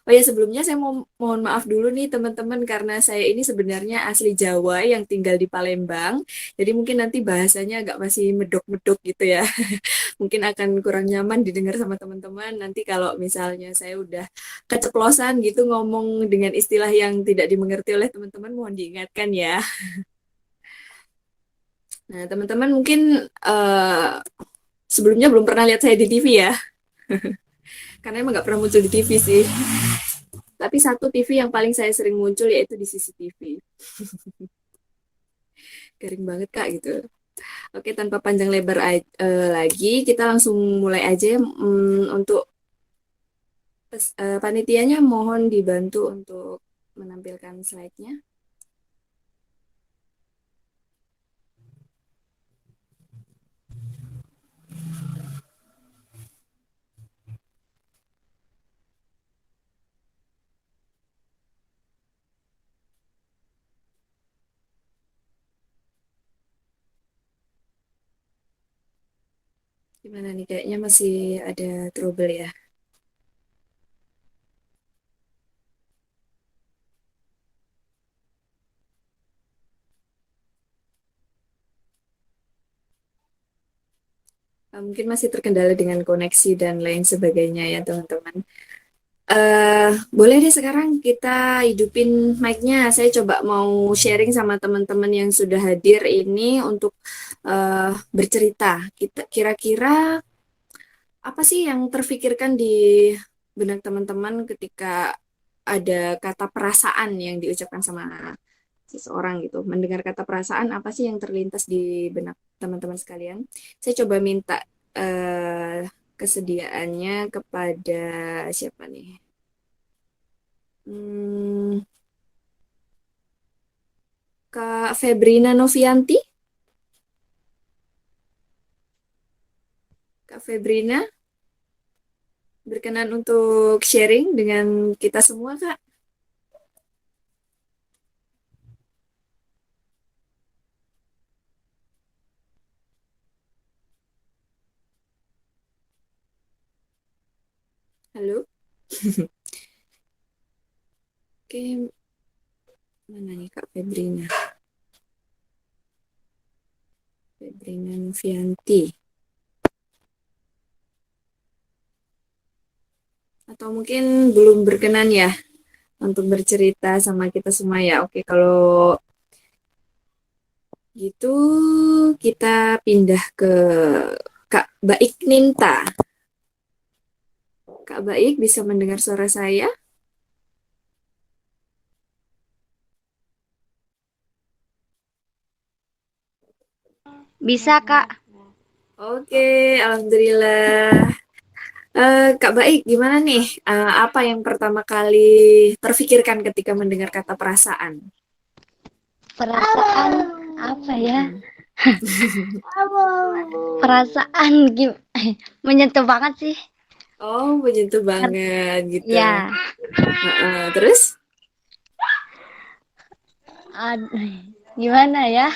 Oh ya, sebelumnya saya mau mohon maaf dulu nih teman-teman karena saya ini sebenarnya asli Jawa yang tinggal di Palembang. Jadi mungkin nanti bahasanya agak masih medok-medok gitu ya. Mungkin akan kurang nyaman didengar sama teman-teman. Nanti kalau misalnya saya udah keceplosan gitu ngomong dengan istilah yang tidak dimengerti oleh teman-teman, mohon diingatkan ya. Nah, teman-teman mungkin eh, sebelumnya belum pernah lihat saya di TV ya, karena emang nggak pernah muncul di TV sih. Tapi satu TV yang paling saya sering muncul yaitu di CCTV. Garing banget Kak gitu. Oke, tanpa panjang lebar lagi, kita langsung mulai aja. Untuk panitianya mohon dibantu untuk menampilkan slide-nya. Gimana nih? Kayaknya masih ada trouble ya. Mungkin masih terkendala dengan koneksi dan lain sebagainya ya teman-teman. Boleh deh sekarang kita hidupin mic-nya. Saya coba mau sharing sama teman-teman yang sudah hadir ini untuk bercerita. Kita kira-kira apa sih yang terfikirkan di benak teman-teman ketika ada kata perasaan yang diucapkan sama seseorang gitu. Mendengar kata perasaan, apa sih yang terlintas di benak teman-teman sekalian? Saya coba minta kesediaannya kepada siapa nih? Hmm, Kak Febrina Novianti. Kak Febrina, berkenan untuk sharing dengan kita semua, Kak. Halo? Oke, mana nih Kak Febrina? Febrina Novianti. Atau mungkin belum berkenan ya untuk bercerita sama kita semua ya. Oke, kalau gitu kita pindah ke Kak Baik Ninta. Kak Baik bisa mendengar suara saya? Bisa, Kak. Oke, Alhamdulillah. Kak Baik, gimana nih? Apa yang pertama kali terfikirkan ketika mendengar kata perasaan? Perasaan apa ya? Mm-mm. Perasaan menyentuh banget sih. Oh, menyentuh banget gitu. Ya, Terus, gimana ya?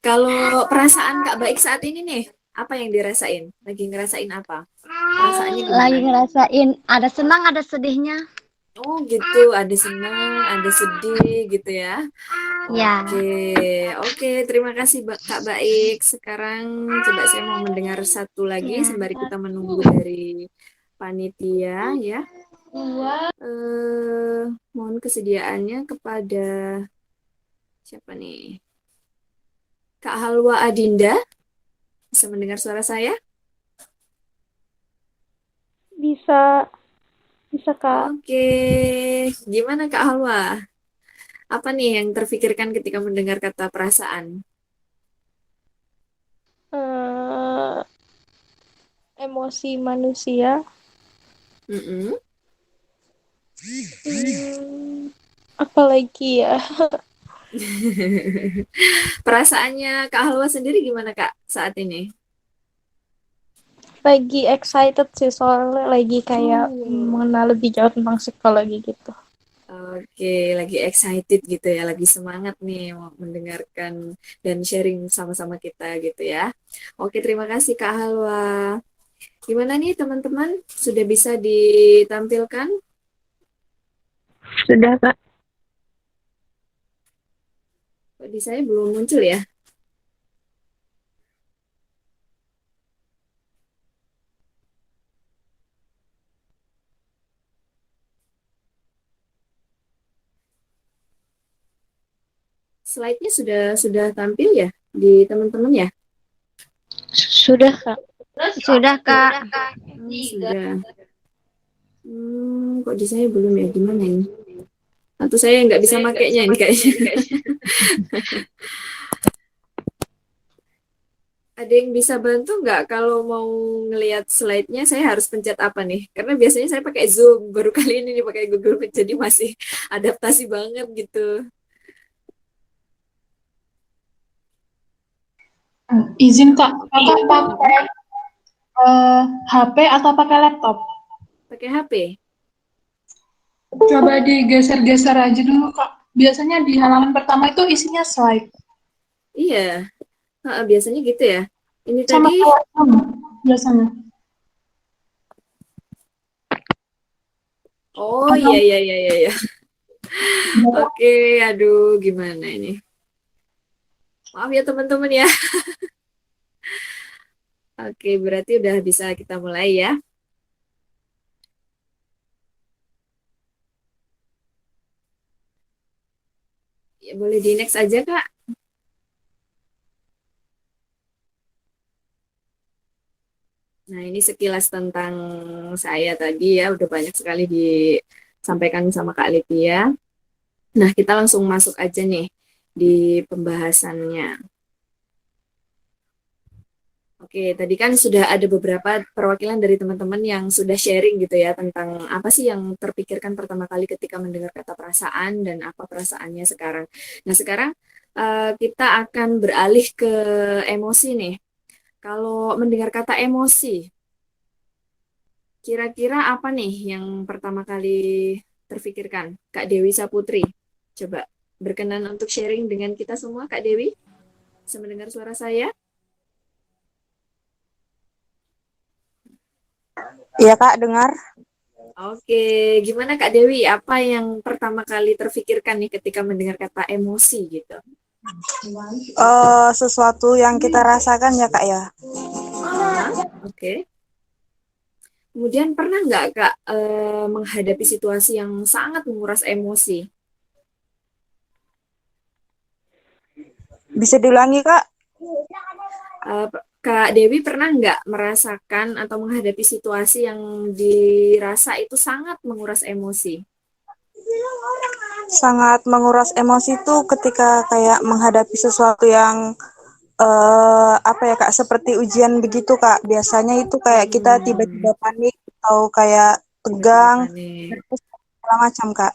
kalau perasaan Kak Baik saat ini nih, apa yang dirasain? Lagi ngerasain apa? Perasaannya Lagi gimana? ngerasain ada senang, ada sedihnya. Oh, gitu. Ada senang, ada sedih gitu ya. Ya, Oke, oke. Terima kasih Kak Baik. Sekarang coba saya mau mendengar satu lagi ya. sembari kita menunggu dari panitia ya. Eh, Mohon kesediaannya kepada siapa nih? Kak Halwa Adinda, bisa mendengar suara saya? Bisa, bisa Kak. Oke, gimana Kak Halwa? Apa nih yang terfikirkan ketika mendengar kata perasaan? Eh, Emosi manusia. Mm-mm. Hmm, Apalagi ya? Perasaannya Kak Halwa sendiri gimana Kak saat ini? Lagi excited sih soalnya lagi kayak Oh, mengenal lebih jauh tentang psikologi gitu. oke, lagi excited gitu ya, lagi semangat nih mau mendengarkan dan sharing sama-sama kita gitu ya. Oke, terima kasih Kak Halwa. Gimana nih teman-teman? Sudah bisa ditampilkan? Sudah, Kak. Kok di saya belum muncul ya? Slide-nya sudah tampil ya di teman-teman ya? Sudah, Kak. Sudah, Kak. Sudah. Kok di saya belum ya? Gimana ini? Atau saya nggak bisa makainya ini kayaknya. Ada yang bisa bantu nggak kalau mau ngelihat slide-nya saya harus pencet apa nih? Karena biasanya saya pakai Zoom, baru kali ini nih pakai Google Meet, jadi masih adaptasi banget gitu. Izin Kak, Kakak pakai HP atau pakai laptop? Pakai HP? Coba digeser-geser aja dulu Kak. Biasanya di halaman pertama itu isinya slide. Iya, biasanya gitu ya. Ini Sama tadi, kayak biasanya. oh Atau iya iya iya iya. Iya. Oke, aduh gimana ini? Maaf ya teman-teman ya. Oke, berarti udah bisa kita mulai ya. Ya boleh di next aja Kak. Nah, ini sekilas tentang saya tadi ya, udah banyak sekali disampaikan sama Kak Lipia. Nah, kita langsung masuk aja nih di pembahasannya. Oke, tadi kan sudah ada beberapa perwakilan dari teman-teman yang sudah sharing gitu ya tentang apa sih yang terpikirkan pertama kali ketika mendengar kata perasaan dan apa perasaannya sekarang. Nah, sekarang kita akan beralih ke emosi nih. Kalau mendengar kata emosi, kira-kira apa nih yang pertama kali terfikirkan? Kak Dewi Saputri, coba berkenan untuk sharing dengan kita semua, Kak Dewi. Bisa mendengar suara saya? Iya Kak, dengar. Oke, gimana Kak Dewi? Apa yang pertama kali terfikirkan nih ketika mendengar kata emosi gitu? Sesuatu yang kita rasakan ya Kak ya. Aha, oke. Kemudian pernah nggak Kak menghadapi situasi yang sangat menguras emosi? Bisa diulangi Kak? Eh, Kak Dewi pernah nggak merasakan atau menghadapi situasi yang dirasa itu sangat menguras emosi? Sangat menguras emosi tuh ketika kayak menghadapi sesuatu yang apa ya Kak, seperti ujian begitu Kak. Biasanya itu kayak kita Hmm, tiba-tiba panik atau kayak tiba-tiba tegang, panik. terus segala macam Kak.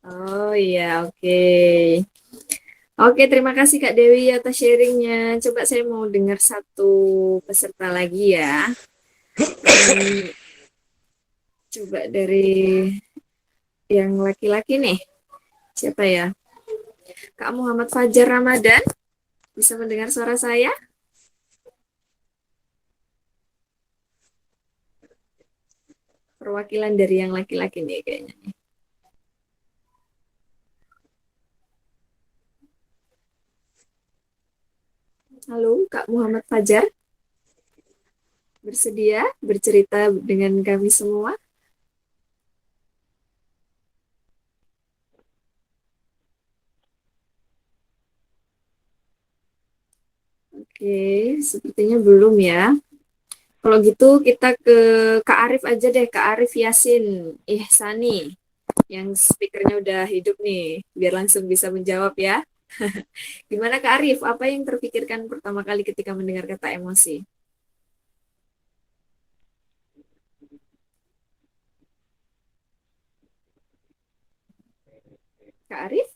Oh iya, oke. Oke, terima kasih Kak Dewi atas sharingnya. Coba saya mau dengar satu peserta lagi ya. Hmm, coba dari yang laki-laki nih. Siapa ya? Kak Muhammad Fajar Ramadan. Bisa mendengar suara saya? Perwakilan dari yang laki-laki nih kayaknya. Halo, Kak Muhammad Fajar. Bersedia bercerita dengan kami semua? Oke, sepertinya belum ya. Kalau gitu kita ke Kak Arif aja deh, Kak Arif Yasin Ihsani yang speakernya udah hidup nih, biar langsung bisa menjawab ya. Gimana Kak Arif, apa yang terpikirkan pertama kali ketika mendengar kata emosi? Kak Arif?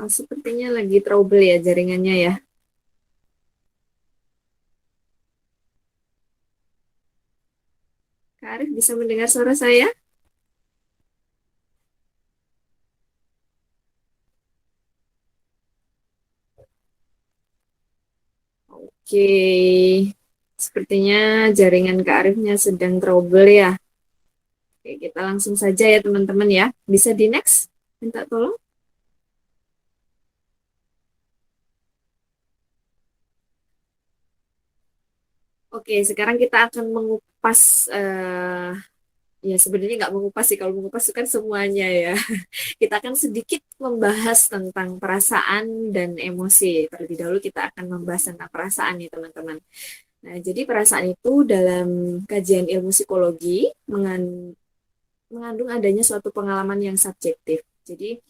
Sepertinya lagi trouble ya jaringannya ya. Kak Arif bisa mendengar suara saya? Oke, sepertinya jaringan Kak Arifnya sedang trouble ya. Oke, kita langsung saja ya teman-teman ya. Bisa di next? Minta tolong. Oke, sekarang kita akan mengupas, ya sebenarnya nggak mengupas sih, kalau mengupas itu kan semuanya ya. Kita akan sedikit membahas tentang perasaan dan emosi. Terlebih dahulu kita akan membahas tentang perasaan nih teman-teman. Nah, jadi perasaan itu dalam kajian ilmu psikologi mengandung adanya suatu pengalaman yang subjektif. Jadi,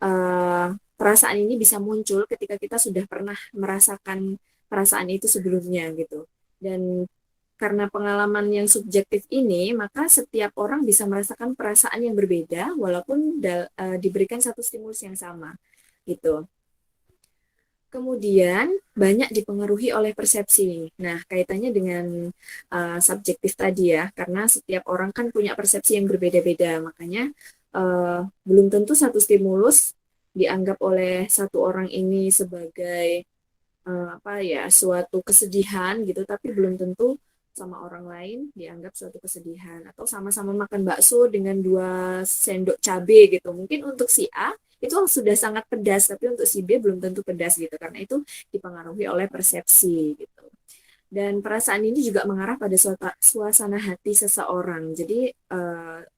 eh, perasaan ini bisa muncul ketika kita sudah pernah merasakan perasaan itu sebelumnya gitu. Dan karena pengalaman yang subjektif ini, maka setiap orang bisa merasakan perasaan yang berbeda walaupun diberikan satu stimulus yang sama gitu. Kemudian banyak dipengaruhi oleh persepsi. Nah, kaitannya dengan subjektif tadi ya, karena setiap orang kan punya persepsi yang berbeda-beda. Makanya belum tentu satu stimulus dianggap oleh satu orang ini sebagai apa ya, suatu kesedihan gitu, tapi belum tentu sama orang lain dianggap suatu kesedihan. Atau sama-sama makan bakso dengan 2 sendok cabai gitu. Mungkin untuk si A itu sudah sangat pedas, tapi untuk si B belum tentu pedas gitu, karena itu dipengaruhi oleh persepsi gitu. Dan perasaan ini juga mengarah pada suasana hati seseorang. Jadi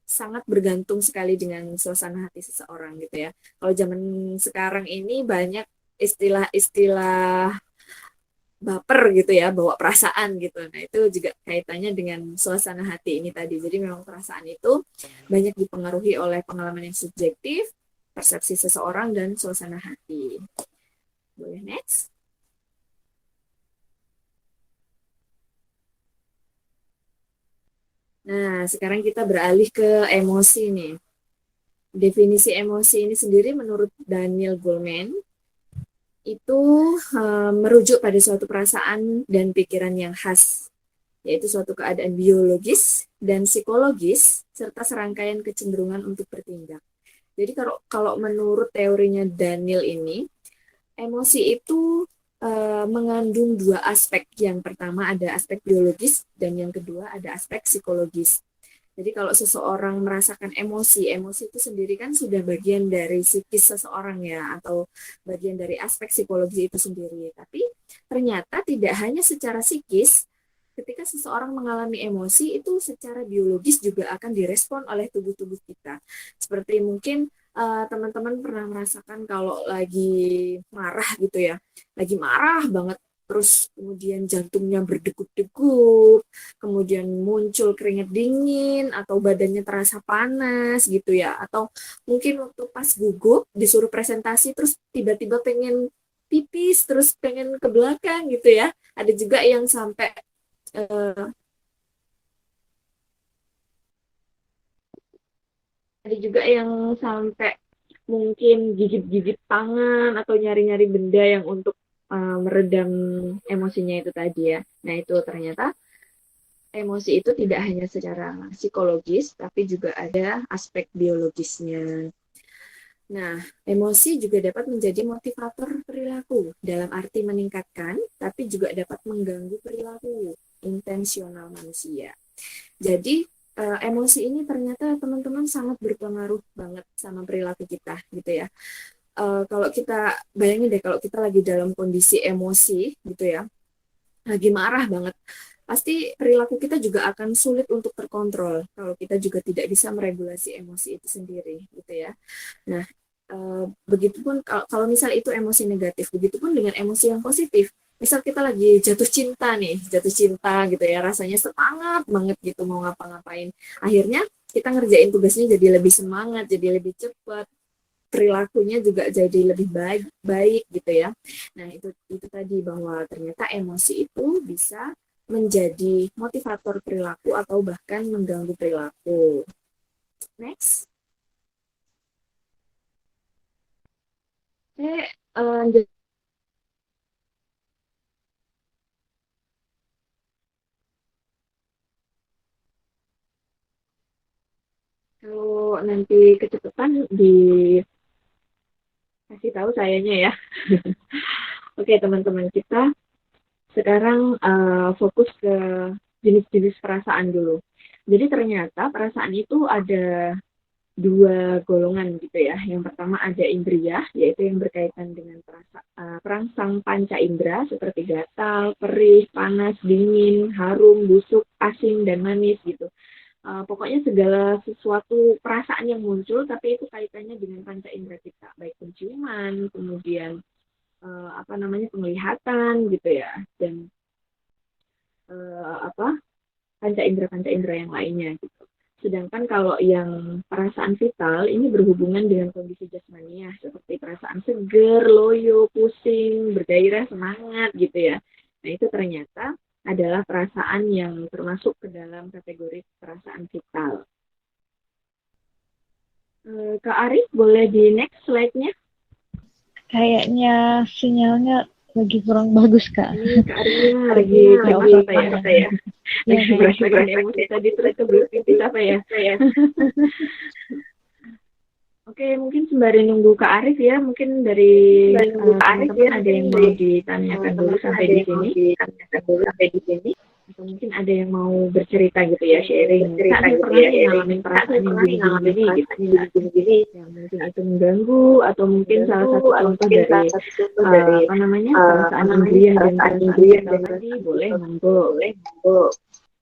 sangat bergantung sekali dengan suasana hati seseorang gitu ya. Kalau zaman sekarang ini banyak istilah-istilah baper gitu ya, bawa perasaan gitu. Nah, itu juga kaitannya dengan suasana hati ini tadi. Jadi memang perasaan itu banyak dipengaruhi oleh pengalaman yang subjektif, persepsi seseorang, dan suasana hati. Boleh next? Nah, sekarang kita beralih ke emosi nih. Definisi emosi ini sendiri menurut Daniel Goleman itu merujuk pada suatu perasaan dan pikiran yang khas, yaitu suatu keadaan biologis dan psikologis serta serangkaian kecenderungan untuk bertindak. Jadi kalau kalau menurut teorinya Daniel ini, emosi itu mengandung 2 aspek. Yang pertama ada aspek biologis dan yang kedua ada aspek psikologis. Jadi kalau seseorang merasakan emosi, emosi itu sendiri kan sudah bagian dari psikis seseorang ya, atau bagian dari aspek psikologi itu sendiri. Tapi ternyata tidak hanya secara psikis, ketika seseorang mengalami emosi itu secara biologis juga akan direspon oleh tubuh-tubuh kita. Seperti mungkin teman-teman pernah merasakan kalau lagi marah gitu ya, lagi marah banget, terus kemudian jantungnya berdegup-degup, kemudian muncul keringat dingin atau badannya terasa panas gitu ya, atau mungkin waktu pas gugup disuruh presentasi terus tiba-tiba pengen pipis terus pengen ke belakang gitu ya. Ada juga yang sampai eh, ada juga yang sampai mungkin gigit-gigit tangan atau nyari-nyari benda yang untuk meredam emosinya itu tadi ya. Nah, itu ternyata emosi itu tidak hanya secara psikologis, tapi juga ada aspek biologisnya. Nah, emosi juga dapat menjadi motivator perilaku dalam arti meningkatkan, tapi juga dapat mengganggu perilaku intensional manusia. Jadi, emosi ini ternyata teman-teman sangat berpengaruh banget sama perilaku kita, gitu ya. Kalau kita bayangin deh, kalau kita lagi dalam kondisi emosi, gitu ya, lagi marah banget, pasti perilaku kita juga akan sulit untuk terkontrol kalau kita juga tidak bisa meregulasi emosi itu sendiri, gitu ya. Nah, begitupun kalau misal itu emosi negatif, begitupun dengan emosi yang positif. Misal kita lagi jatuh cinta nih, jatuh cinta gitu ya, rasanya semangat banget gitu mau ngapa-ngapain. Akhirnya kita ngerjain tugasnya jadi lebih semangat, jadi lebih cepat, perilakunya juga jadi lebih baik baik gitu ya. Nah, itu tadi bahwa ternyata emosi itu bisa menjadi motivator perilaku atau bahkan mengganggu perilaku. Next. Oke, nanti kecepatan kasih tahu sayanya ya. Oke, teman-teman, kita sekarang fokus ke jenis-jenis perasaan dulu. Jadi ternyata perasaan itu ada dua golongan gitu ya. Yang pertama ada indriya, yaitu yang berkaitan dengan perangsang panca indera seperti gatal, perih, panas, dingin, harum, busuk, asin, dan manis gitu. Pokoknya segala sesuatu perasaan yang muncul, tapi itu kaitannya dengan panca indera kita, baik penciuman, kemudian penglihatan gitu ya, dan panca indera yang lainnya gitu. Sedangkan kalau yang perasaan vital ini berhubungan dengan kondisi jasmaniah seperti perasaan seger, loyo, pusing, bergairah, semangat gitu ya. Nah itu ternyata adalah perasaan yang termasuk ke dalam kategori perasaan vital. Kak Arif, boleh di next slide-nya? Kayaknya sinyalnya lagi kurang bagus, Kak. Ini Kak Arifnya lagi cemas apa ya? Lagi merasakan emosi tadi terus kebelet pipis apa ya? Oke, mungkin sembari nunggu Kak Arif ya, mungkin dari teman-teman ada yang mau ditanyakan dulu sampai di sini. Atau mungkin ada yang mau bercerita gitu ya, sharing. Saya pernah ngalamin perasaan yang gini-gini gitu. Yang mungkin itu mengganggu, atau mungkin salah satu contoh dari perasaan indriya dan perasaan vital tadi, boleh monggo.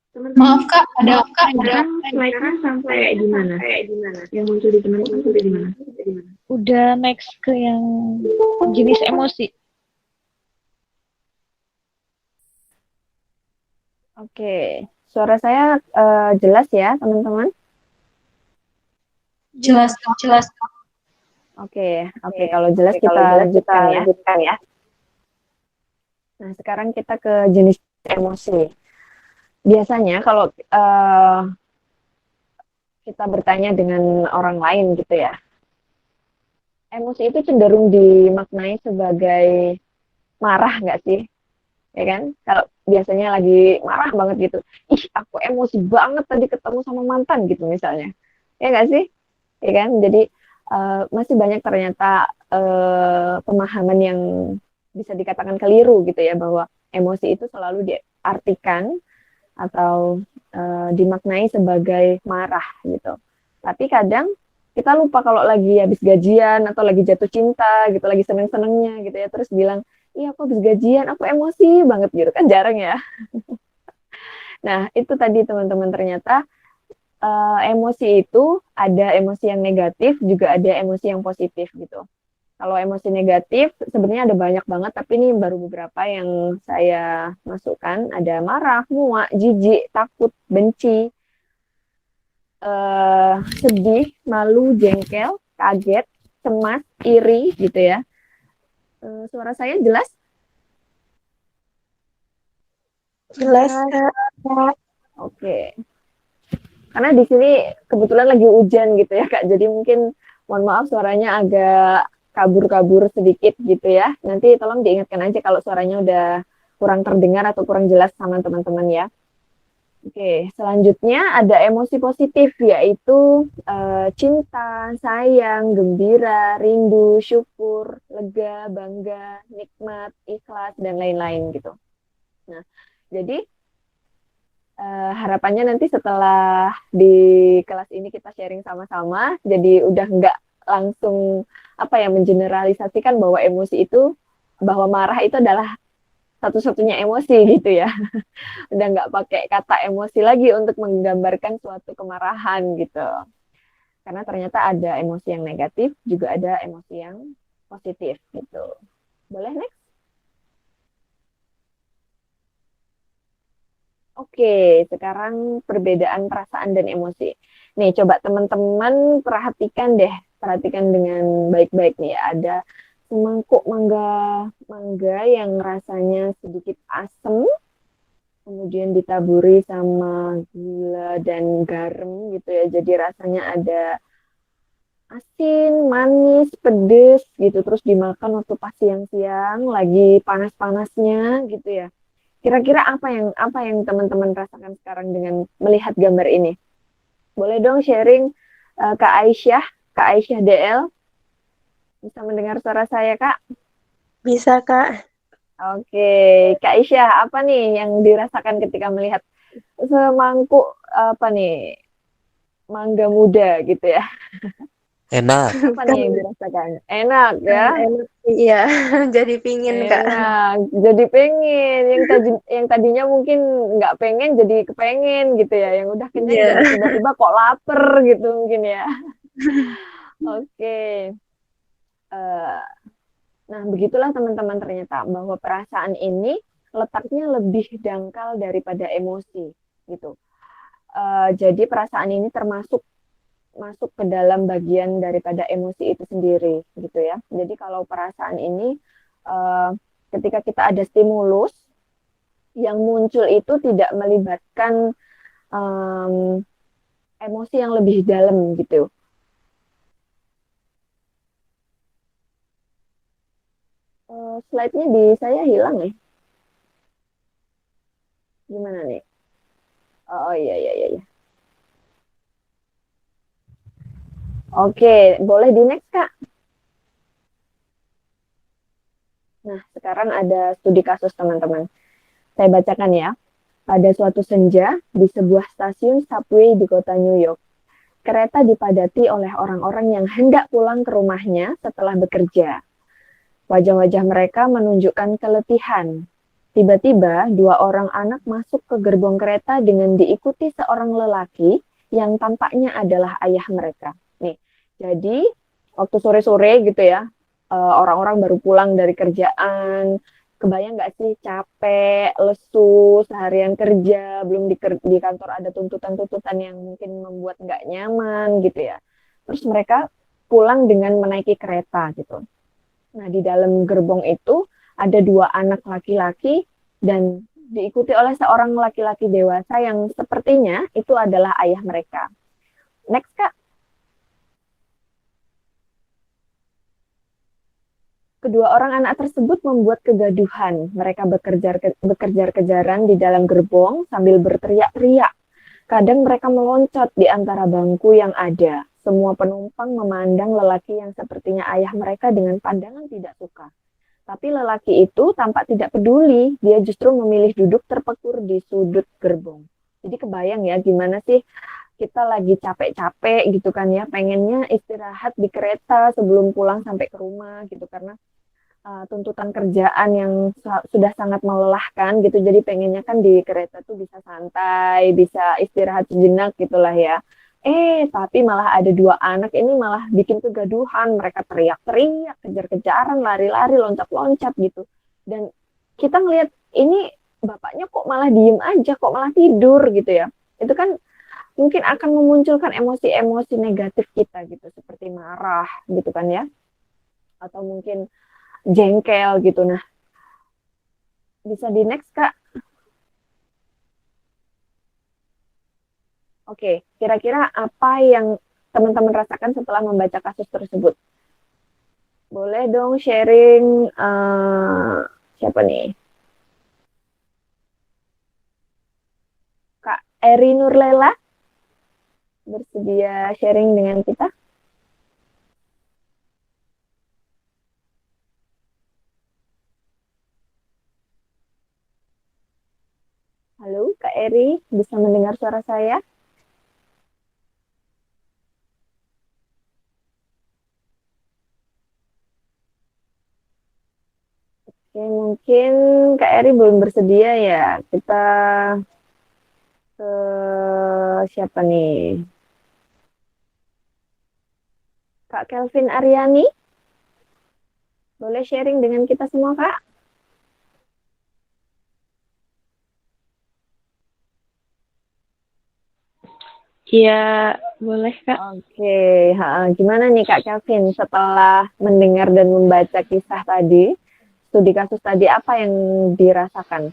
Teman-teman, Maaf Kak, ada slide-nya sampai di mana? Yang muncul di teman-teman sampai di mana? Udah next ke yang jenis emosi. Oke, suara saya jelas ya, teman-teman? jelas Kak. Oke, kalau jelas kita lanjutkan ya. Nah, sekarang kita ke jenis emosi. Biasanya kalau kita bertanya dengan orang lain gitu ya, emosi itu cenderung dimaknai sebagai marah nggak sih? Ya kan? Kalau biasanya lagi marah banget gitu, ih aku emosi banget tadi ketemu sama mantan gitu misalnya, ya nggak sih? Ya kan? Jadi masih banyak ternyata pemahaman yang bisa dikatakan keliru gitu ya, bahwa emosi itu selalu diartikan atau dimaknai sebagai marah gitu. Tapi kadang kita lupa kalau lagi habis gajian atau lagi jatuh cinta gitu, lagi seneng-senengnya gitu ya, terus bilang, iya aku habis gajian, aku emosi banget gitu, kan jarang ya. Nah itu tadi teman-teman, ternyata emosi itu ada emosi yang negatif, juga ada emosi yang positif gitu. Kalau emosi negatif sebenarnya ada banyak banget, tapi ini baru beberapa yang saya masukkan. Ada marah, muak, jijik, takut, benci, sedih, malu, jengkel, kaget, cemas, iri gitu ya. Suara saya jelas? Jelas, Kak. Oke. Karena di sini kebetulan lagi hujan gitu ya, Kak. Jadi mungkin mohon maaf suaranya agak kabur-kabur sedikit gitu ya. Nanti tolong diingatkan aja kalau suaranya udah kurang terdengar atau kurang jelas sama teman-teman ya. Oke, selanjutnya ada emosi positif, yaitu cinta, sayang, gembira, rindu, syukur, lega, bangga, nikmat, ikhlas, dan lain-lain gitu. Nah, jadi harapannya nanti setelah di kelas ini kita sharing sama-sama, jadi udah nggak langsung mengeneralisasikan bahwa emosi itu, bahwa marah itu adalah satu-satunya emosi gitu ya. Udah nggak pakai kata emosi lagi untuk menggambarkan suatu kemarahan gitu. Karena ternyata ada emosi yang negatif, juga ada emosi yang positif gitu. Boleh next? Oke, sekarang perbedaan perasaan dan emosi. Nih, coba teman-teman perhatikan dengan baik-baik nih ya. Ada semangkuk mangga yang rasanya sedikit asam, kemudian ditaburi sama gula dan garam gitu ya. Jadi rasanya ada asin, manis, pedes gitu. Terus dimakan waktu pas siang-siang, lagi panas-panasnya gitu ya. Kira-kira apa yang teman-teman rasakan sekarang dengan melihat gambar ini? Boleh dong sharing Kak Aisyah DL, bisa mendengar suara saya, Kak? Bisa, Kak. Oke, Kak Aisyah, apa nih yang dirasakan ketika melihat semangkuk apa nih, mangga muda gitu ya? Enak. Apa nih yang dirasakan? Enak ya? Enak sih, iya. Jadi pingin, Kak. Enak, jadi pengen. Yang tadinya mungkin nggak pengen jadi kepengen gitu ya. Yang udah kenyang Iya. jadi tiba-tiba kok lapar gitu mungkin ya. Oke. Eh, nah, begitulah teman-teman ternyata bahwa perasaan ini letaknya lebih dangkal daripada emosi gitu. Jadi perasaan ini termasuk masuk ke dalam bagian daripada emosi itu sendiri gitu ya. Jadi kalau perasaan ini eh, ketika kita ada stimulus yang muncul itu tidak melibatkan em, emosi yang lebih dalam gitu. Slide-nya di saya hilang ya. Gimana nih? Oh, iya iya iya. Iya. Oke, boleh di next Kak. Nah, sekarang ada studi kasus teman-teman. Saya bacakan ya. Pada suatu senja di sebuah stasiun subway di kota New York, kereta dipadati oleh orang-orang yang hendak pulang ke rumahnya setelah bekerja. Wajah-wajah mereka menunjukkan keletihan. Tiba-tiba, dua orang anak masuk ke gerbong kereta dengan diikuti seorang lelaki yang tampaknya adalah ayah mereka. Nih, jadi waktu sore-sore gitu ya, orang-orang baru pulang dari kerjaan, kebayang nggak sih capek, lesu, seharian kerja, belum di kantor ada tuntutan-tuntutan yang mungkin membuat nggak nyaman gitu ya. Terus mereka pulang dengan menaiki kereta gitu. Nah, di dalam gerbong itu ada dua anak laki-laki dan diikuti oleh seorang laki-laki dewasa yang sepertinya itu adalah ayah mereka. Next, Kak. Kedua orang anak tersebut membuat kegaduhan. Mereka bekerja-kejaran di dalam gerbong sambil berteriak-teriak. Kadang mereka meloncat di antara bangku yang ada. Semua penumpang memandang lelaki yang sepertinya ayah mereka dengan pandangan tidak suka. Tapi lelaki itu tampak tidak peduli. Dia justru memilih duduk terpekur di sudut gerbong. Jadi kebayang ya gimana sih kita lagi capek-capek gitu kan ya, pengennya istirahat di kereta sebelum pulang sampai ke rumah gitu karena tuntutan kerjaan yang sudah sangat melelahkan gitu, jadi pengennya kan di kereta tuh bisa santai, bisa istirahat sejenak gitulah ya. Tapi malah ada dua anak ini malah bikin kegaduhan, mereka teriak-teriak, kejar-kejaran, lari-lari, loncat-loncat gitu. Dan kita ngelihat ini bapaknya kok malah diem aja, kok malah tidur gitu ya. Itu kan mungkin akan memunculkan emosi-emosi negatif kita gitu, seperti marah gitu kan ya, atau mungkin jengkel gitu. Nah, bisa di next Kak. Oke, kira-kira apa yang teman-teman rasakan setelah membaca kasus tersebut? Boleh dong sharing, siapa nih? Kak Eri Nurlela bersedia sharing dengan kita? Halo, Kak Eri, bisa mendengar suara saya? Oke, mungkin Kak Eri belum bersedia ya. Kita ke siapa nih? Kak Kelvin Aryani, boleh sharing dengan kita semua, Kak? Iya, boleh Kak. Oke, gimana nih Kak Kelvin setelah mendengar dan membaca kisah tadi, studi kasus tadi, apa yang dirasakan?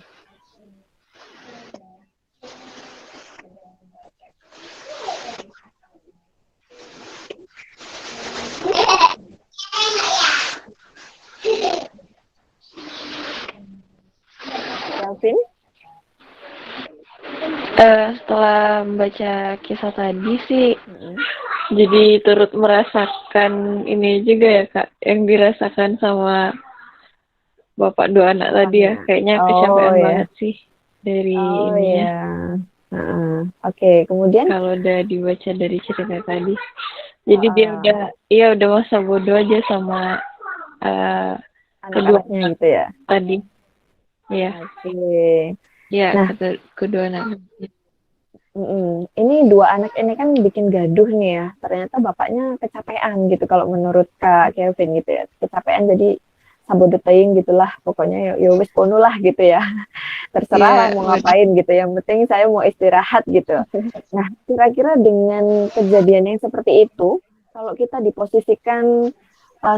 Kelvin? Setelah membaca kisah tadi sih, Jadi turut merasakan ini juga ya Kak, yang dirasakan sama bapak dua anak tadi ya. Papahnya. Kayaknya Oh kecapean ya. banget sih dari Oh ininya. ya. Heeh. Oke, kemudian Kalau udah dibaca dari cerita tadi. Jadi dia udah masa bodoh aja sama eh, kedua anak-anaknya anak gitu ya. tadi. Iya, Oke. iya Nah, kedua anak. Ini dua anak ini kan bikin gaduh nih ya. Ternyata bapaknya kecapean gitu kalau menurut Kak Kevin gitu ya. Kecapean jadi sabodo teuing gitulah. Pokoknya ya wis kono lah gitu ya. Terserah lah Iya, mau benar. ngapain gitu. Yang penting saya mau istirahat gitu. Nah, kira-kira dengan kejadian yang seperti itu, kalau kita diposisikan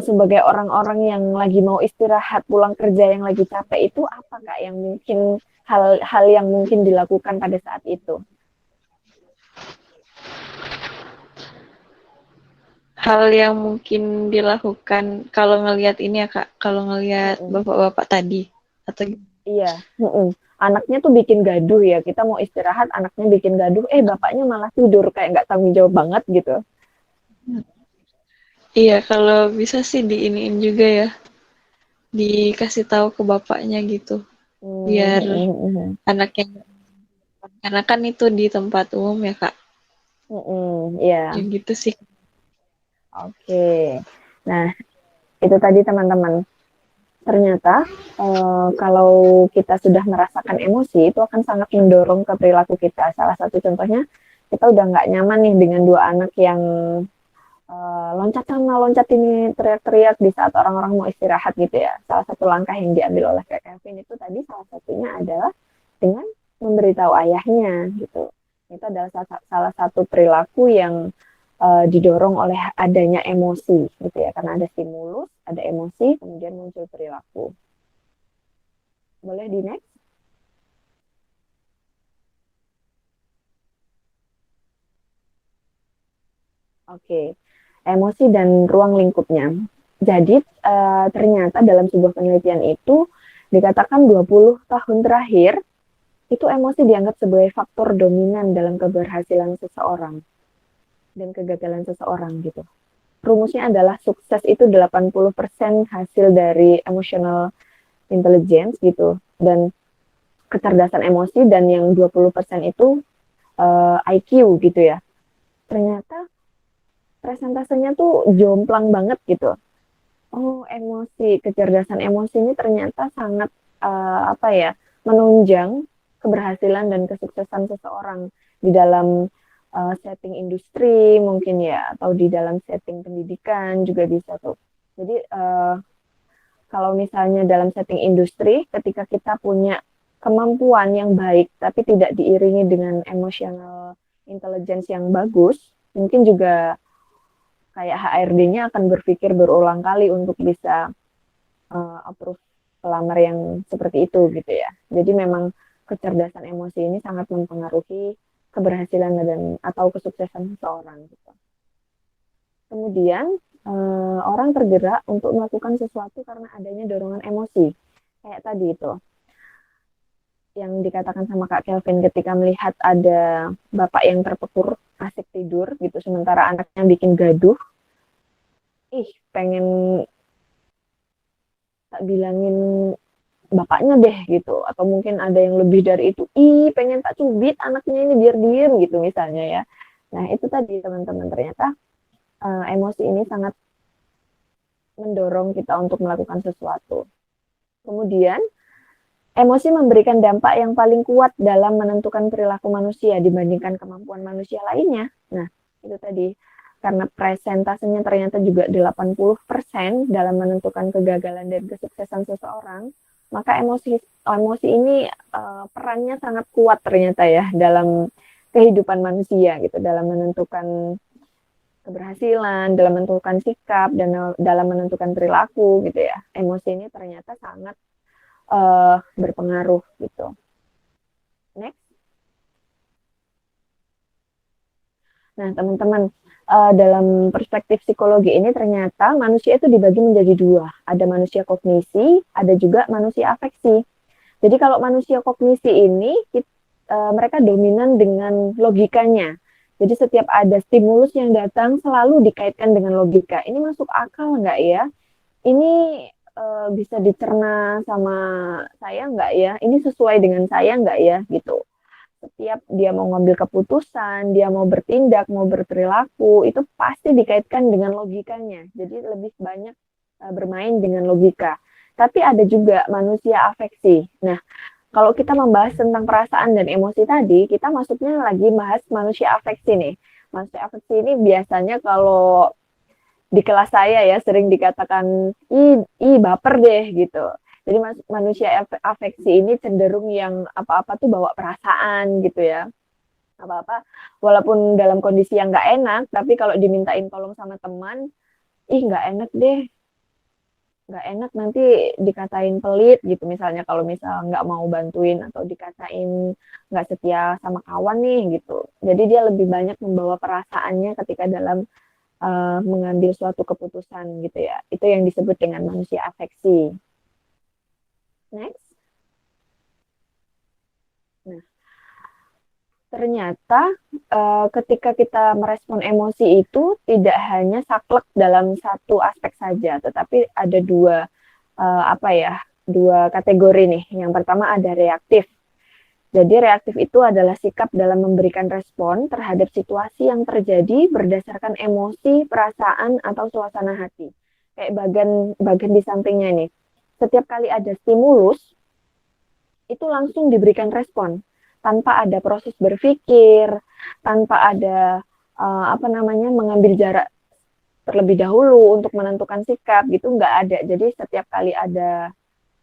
sebagai orang-orang yang lagi mau istirahat, pulang kerja yang lagi capek itu apa Kak yang mungkin hal-hal yang mungkin dilakukan pada saat itu? Hal yang mungkin dilakukan kalau ngelihat ini ya Kak, kalau ngelihat Mm-mm. bapak-bapak tadi atau Iya. Anaknya tuh bikin gaduh ya. Kita mau istirahat, anaknya bikin gaduh. Bapaknya malah tidur kayak nggak tanggung jawab banget gitu. iya kalau bisa sih diiniin juga ya, dikasih tahu ke bapaknya gitu, biar anaknya karena kan itu di tempat umum ya Kak, Iya. ya gitu sih. Oke. Nah, itu tadi teman-teman. Ternyata kalau kita sudah merasakan emosi itu akan sangat mendorong ke perilaku kita. Salah satu contohnya kita udah nggak nyaman nih dengan dua anak yang loncat sana loncat ini teriak-teriak di saat orang-orang mau istirahat gitu ya. Salah satu langkah yang diambil oleh Kak Kevin itu tadi salah satunya adalah dengan memberitahu ayahnya gitu. Itu adalah salah satu perilaku yang didorong oleh adanya emosi gitu ya, karena ada stimulus, ada emosi, kemudian muncul perilaku. Boleh di next? Oke, emosi dan ruang lingkupnya. Jadi ternyata dalam sebuah penelitian itu dikatakan 20 tahun terakhir itu emosi dianggap sebagai faktor dominan dalam keberhasilan seseorang dan kegagalan seseorang gitu. Rumusnya adalah sukses itu 80% hasil dari emotional intelligence gitu dan kecerdasan emosi, dan yang 20% itu IQ gitu ya. Ternyata presentasenya tuh jomplang banget gitu. Oh, emosi, kecerdasan emosi ini ternyata sangat menunjang keberhasilan dan kesuksesan seseorang di dalam setting industri mungkin ya, atau di dalam setting pendidikan juga bisa tuh. Jadi kalau misalnya dalam setting industri, ketika kita punya kemampuan yang baik tapi tidak diiringi dengan emotional intelligence yang bagus, mungkin juga kayak HRD-nya akan berpikir berulang kali untuk bisa approve pelamar yang seperti itu gitu ya. Jadi memang kecerdasan emosi ini sangat mempengaruhi keberhasilan dan atau kesuksesan seseorang gitu. Kemudian orang tergerak untuk melakukan sesuatu karena adanya dorongan emosi. Kayak tadi itu yang dikatakan sama Kak Kelvin ketika melihat ada bapak yang terpekur asik tidur gitu sementara anaknya bikin gaduh. Pengen tak bilangin bapaknya deh gitu, atau mungkin ada yang lebih dari itu, pengen tak cubit anaknya ini biar diem gitu misalnya ya. Nah itu tadi teman-teman, ternyata emosi ini sangat mendorong kita untuk melakukan sesuatu. Kemudian emosi memberikan dampak yang paling kuat dalam menentukan perilaku manusia dibandingkan kemampuan manusia lainnya. Nah itu tadi, karena presentasenya ternyata juga 80% dalam menentukan kegagalan dan kesuksesan seseorang, maka emosi ini perannya sangat kuat ternyata ya dalam kehidupan manusia gitu, dalam menentukan keberhasilan, dalam menentukan sikap, dan dalam menentukan perilaku gitu ya. Emosi ini ternyata sangat berpengaruh gitu. Next. Nah teman-teman, dalam perspektif psikologi ini ternyata manusia itu dibagi menjadi dua. Ada manusia kognisi, ada juga manusia afeksi. Jadi kalau manusia kognisi ini mereka dominan dengan logikanya. Jadi setiap ada stimulus yang datang selalu dikaitkan dengan logika. Ini masuk akal nggak ya? Ini bisa dicerna sama saya nggak ya? Ini sesuai dengan saya nggak ya? Gitu. Setiap dia mau ngambil keputusan, dia mau bertindak, mau berperilaku, itu pasti dikaitkan dengan logikanya. Jadi lebih banyak bermain dengan logika. Tapi ada juga manusia afeksi. Nah, kalau kita membahas tentang perasaan dan emosi tadi, kita masuknya lagi bahas manusia afeksi nih. Manusia afeksi ini biasanya kalau di kelas saya ya sering dikatakan baper deh gitu. Jadi manusia afeksi ini cenderung yang apa-apa tuh bawa perasaan gitu ya. Apa-apa walaupun dalam kondisi yang nggak enak, tapi kalau dimintain tolong sama teman, nggak enak deh, nggak enak nanti dikatain pelit gitu misalnya kalau misal nggak mau bantuin atau dikatain nggak setia sama kawan nih gitu. Jadi dia lebih banyak membawa perasaannya ketika dalam mengambil suatu keputusan gitu ya. Itu yang disebut dengan manusia afeksi. Next. Nah, ternyata ketika kita merespon emosi itu tidak hanya saklek dalam satu aspek saja, tetapi ada dua kategori nih. Yang pertama ada reaktif. Jadi reaktif itu adalah sikap dalam memberikan respon terhadap situasi yang terjadi berdasarkan emosi, perasaan, atau suasana hati. Kayak bagian di sampingnya nih. Setiap kali ada stimulus, itu langsung diberikan respon tanpa ada proses berpikir, tanpa ada mengambil jarak terlebih dahulu untuk menentukan sikap gitu, nggak ada. Jadi setiap kali ada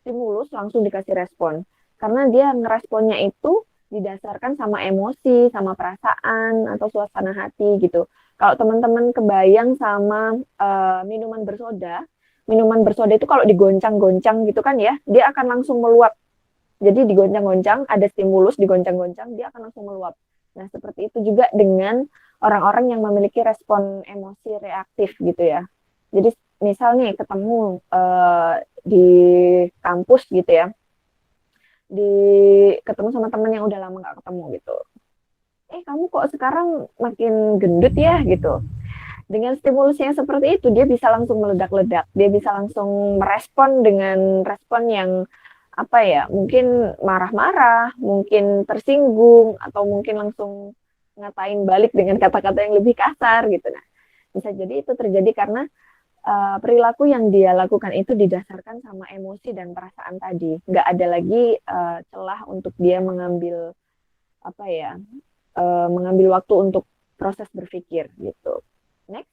stimulus langsung dikasih respon karena dia ngeresponnya itu didasarkan sama emosi, sama perasaan atau suasana hati gitu. Kalau teman-teman kebayang sama minuman bersoda itu kalau digoncang-goncang gitu kan ya, dia akan langsung meluap. Jadi digoncang-goncang, ada stimulus digoncang-goncang, dia akan langsung meluap. Nah, seperti itu juga dengan orang-orang yang memiliki respon emosi reaktif gitu ya. Jadi misal nih ketemu di kampus gitu ya, ketemu sama teman yang udah lama nggak ketemu gitu. Kamu kok sekarang makin gendut ya gitu. Dengan stimulusnya seperti itu, dia bisa langsung meledak-ledak. Dia bisa langsung merespon dengan respon yang mungkin marah-marah, mungkin tersinggung, atau mungkin langsung ngatain balik dengan kata-kata yang lebih kasar gitu. Nah, bisa jadi itu terjadi karena perilaku yang dia lakukan itu didasarkan sama emosi dan perasaan tadi. Nggak ada lagi celah untuk dia mengambil mengambil waktu untuk proses berpikir gitu. Next.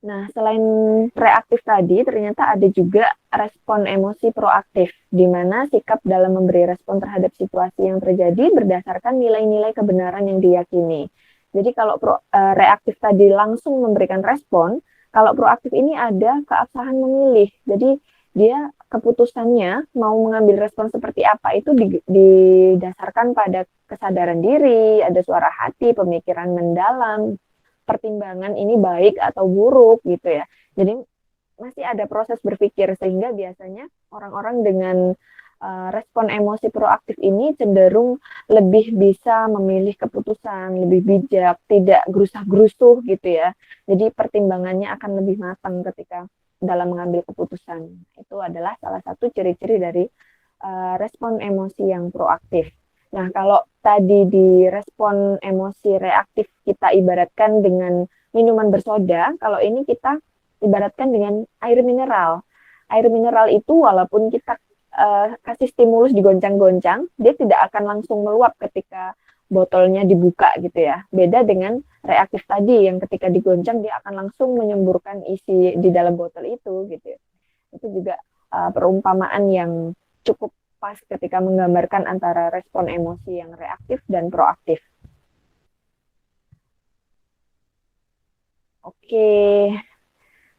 Nah, selain reaktif tadi, ternyata ada juga respon emosi proaktif, di mana sikap dalam memberi respon terhadap situasi yang terjadi berdasarkan nilai-nilai kebenaran yang diyakini. Jadi kalau reaktif tadi langsung memberikan respon, kalau proaktif ini ada keabsahan memilih. Jadi dia keputusannya mau mengambil respon seperti apa itu didasarkan pada kesadaran diri, ada suara hati, pemikiran mendalam, pertimbangan ini baik atau buruk gitu ya. Jadi masih ada proses berpikir sehingga biasanya orang-orang dengan respon emosi proaktif ini cenderung lebih bisa memilih keputusan, lebih bijak, tidak gerusah-gerusuh gitu ya. Jadi pertimbangannya akan lebih matang ketika dalam mengambil keputusan. Itu adalah salah satu ciri-ciri dari respon emosi yang proaktif. Nah, kalau tadi di respon emosi reaktif kita ibaratkan dengan minuman bersoda, kalau ini kita ibaratkan dengan air mineral. Air mineral itu walaupun kita kasih stimulus digoncang-goncang, dia tidak akan langsung meluap ketika botolnya dibuka gitu ya. Beda dengan reaktif tadi yang ketika digoncang dia akan langsung menyemburkan isi di dalam botol itu gitu ya. Itu juga perumpamaan yang cukup pas ketika menggambarkan antara respon emosi yang reaktif dan proaktif. Oke,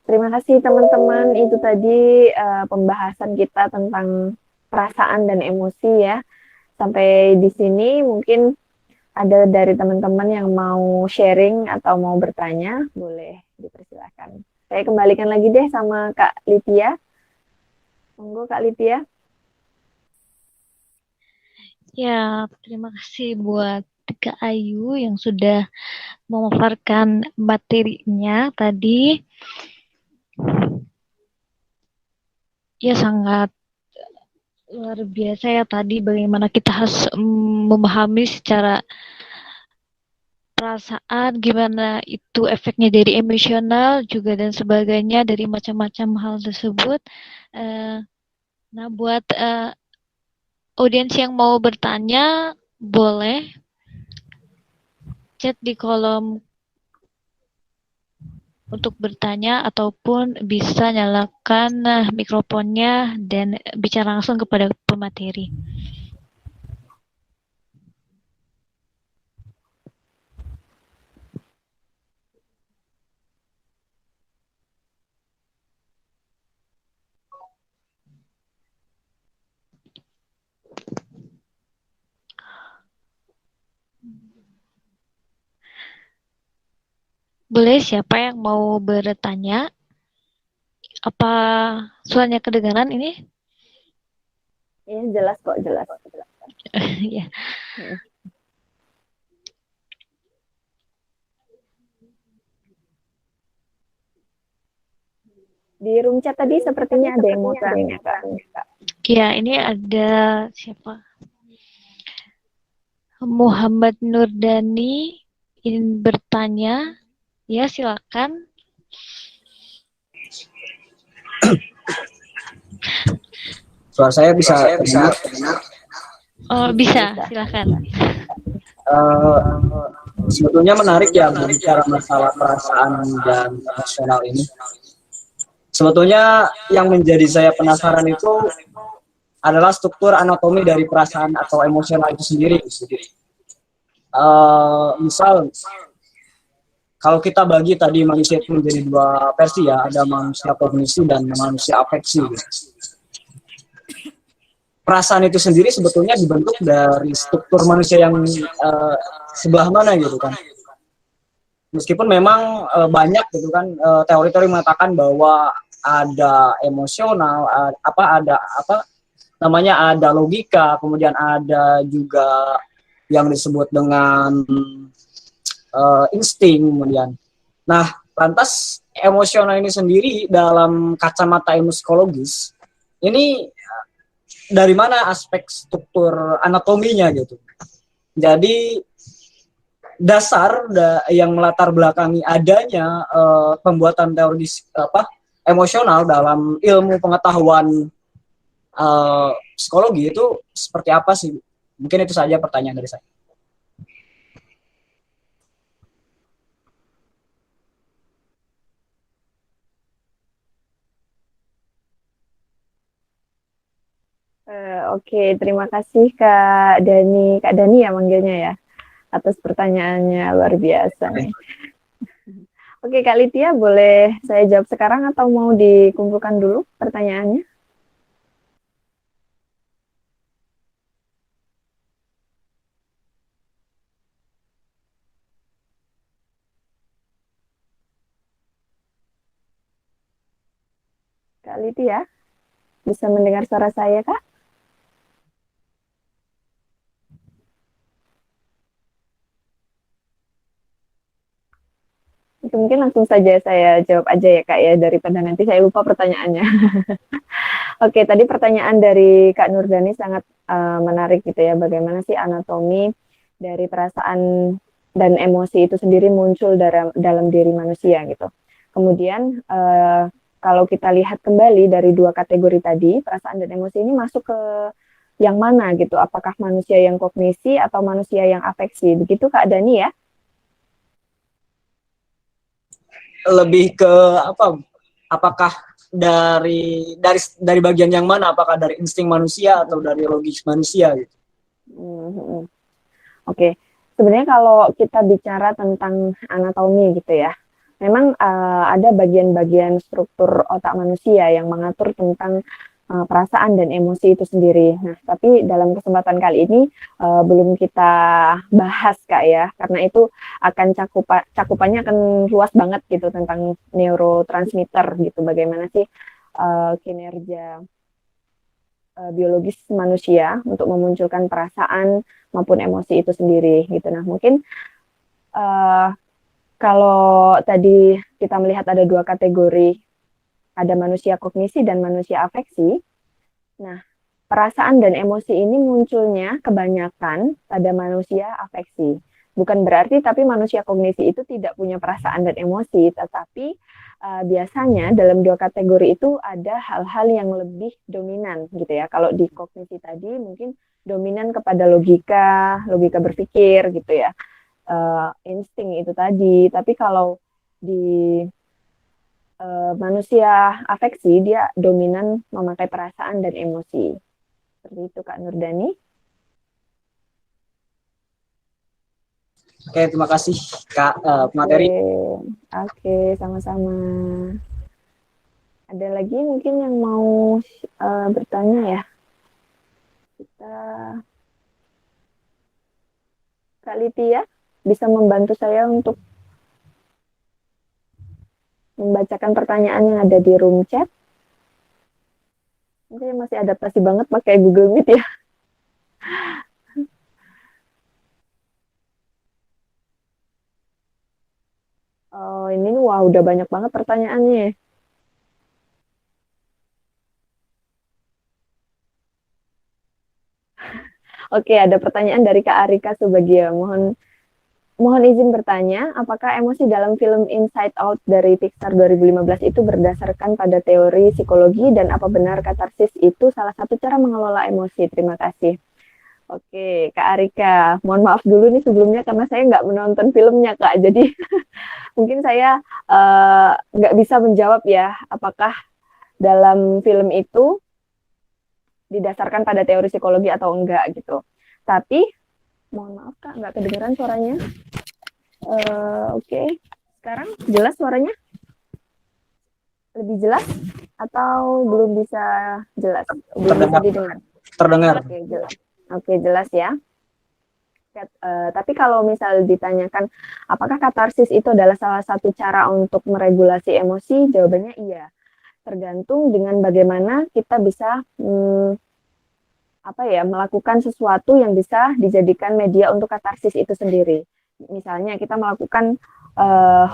terima kasih teman-teman. Itu tadi pembahasan kita tentang perasaan dan emosi ya. Sampai di sini mungkin ada dari teman-teman yang mau sharing atau mau bertanya, boleh dipersilakan. Saya kembalikan lagi deh sama Kak Lydia. Monggo Kak Lydia. Ya, terima kasih buat Kak Ayu yang sudah memaparkan materinya tadi. Ya, sangat luar biasa ya tadi bagaimana kita harus memahami secara perasaan, gimana itu efeknya dari emosional juga dan sebagainya dari macam-macam hal tersebut. Eh, nah, buat audiens yang mau bertanya, boleh chat di kolom untuk bertanya ataupun bisa nyalakan mikrofonnya dan bicara langsung kepada pemateri. Boleh siapa yang mau bertanya? Apa suaranya kedengaran ini? Iya, jelas kok, jelas. Ya. Di room chat tadi sepertinya ada yang mau tanya, Kak. Ya, ini ada siapa? Muhammad Nurdani ingin bertanya. Ya, silakan. Suara saya bisa terdengar? Oh, bisa, silakan. Sebetulnya menarik ya berbicara masalah perasaan dan emosional ini. Sebetulnya yang menjadi saya penasaran itu adalah struktur anatomi dari perasaan atau emosional itu sendiri. Misal, kalau kita bagi tadi manusia itu menjadi dua versi ya, ada manusia kognisi dan manusia afeksi. Perasaan itu sendiri sebetulnya dibentuk dari struktur manusia yang sebelah mana gitu kan. Meskipun memang banyak gitu kan teori-teori mengatakan bahwa ada emosional, ada logika, kemudian ada juga yang disebut dengan insting kemudian. Nah, lantas emosional ini sendiri dalam kacamata ilmu psikologis ini dari mana aspek struktur anatominya gitu. Jadi dasar yang melatar belakangi adanya pembuatan teori emosional dalam ilmu pengetahuan psikologi itu seperti apa sih? Mungkin itu saja pertanyaan dari saya. Oke, terima kasih Kak Dani. Kak Dani ya manggilnya ya, atas pertanyaannya luar biasa nih. Oke, Kak Litia, boleh saya jawab sekarang atau mau dikumpulkan dulu pertanyaannya? Kak Litia, bisa mendengar suara saya, Kak? Mungkin langsung saja saya jawab aja ya Kak ya, daripada nanti saya lupa pertanyaannya. Oke, tadi pertanyaan dari Kak Nurdani sangat menarik gitu ya, bagaimana sih anatomi dari perasaan dan emosi itu sendiri muncul dalam diri manusia gitu. Kemudian kalau kita lihat kembali dari dua kategori tadi, perasaan dan emosi ini masuk ke yang mana gitu, apakah manusia yang kognisi atau manusia yang afeksi, begitu Kak Dani ya? Lebih ke apa? Apakah dari bagian yang mana? Apakah dari insting manusia atau dari logis manusia gitu? Oke, sebenarnya kalau kita bicara tentang anatomi gitu ya, memang ada bagian-bagian struktur otak manusia yang mengatur tentang perasaan dan emosi itu sendiri. Nah, tapi dalam kesempatan kali ini belum kita bahas Kak ya, karena itu akan cakupannya akan luas banget gitu tentang neurotransmitter gitu, bagaimana sih kinerja biologis manusia untuk memunculkan perasaan maupun emosi itu sendiri gitu. Nah, mungkin kalau tadi kita melihat ada dua kategori, ada manusia kognisi dan manusia afeksi. Nah, perasaan dan emosi ini munculnya kebanyakan pada manusia afeksi. Bukan berarti tapi manusia kognisi itu tidak punya perasaan dan emosi, tetapi biasanya dalam dua kategori itu ada hal-hal yang lebih dominan gitu ya. Kalau di kognisi tadi mungkin dominan kepada logika berpikir gitu ya, insting itu tadi. Tapi kalau di manusia afeksi dia dominan memakai perasaan dan emosi. Seperti itu Kak Nurdani. Oke, terima kasih Kak materi. Oke, sama-sama. Ada lagi mungkin yang mau bertanya ya? Kak Litia bisa membantu saya untuk membacakan pertanyaan yang ada di room chat. Saya masih adaptasi banget pakai Google Meet ya. Oh, ini wah udah banyak banget pertanyaannya. Oke, ada pertanyaan dari Kak Arika Subagia. Mohon izin bertanya, apakah emosi dalam film Inside Out dari Pixar 2015 itu berdasarkan pada teori psikologi dan apa benar katarsis itu salah satu cara mengelola emosi? Terima kasih. Oke, Kak Arika, mohon maaf dulu nih sebelumnya karena saya nggak menonton filmnya, Kak. Jadi mungkin saya nggak bisa menjawab ya, apakah dalam film itu didasarkan pada teori psikologi atau enggak gitu. Tapi, mohon maaf Kak, nggak kedengeran suaranya. Oke, sekarang jelas suaranya? Lebih jelas? Atau belum bisa jelas? Belum bisa didengar? Terdengar. Oke, jelas. Oke, jelas ya. Tapi kalau misal ditanyakan apakah katarsis itu adalah salah satu cara untuk meregulasi emosi, jawabannya iya. Tergantung dengan bagaimana kita bisa melakukan sesuatu yang bisa dijadikan media untuk katarsis itu sendiri. Misalnya kita melakukan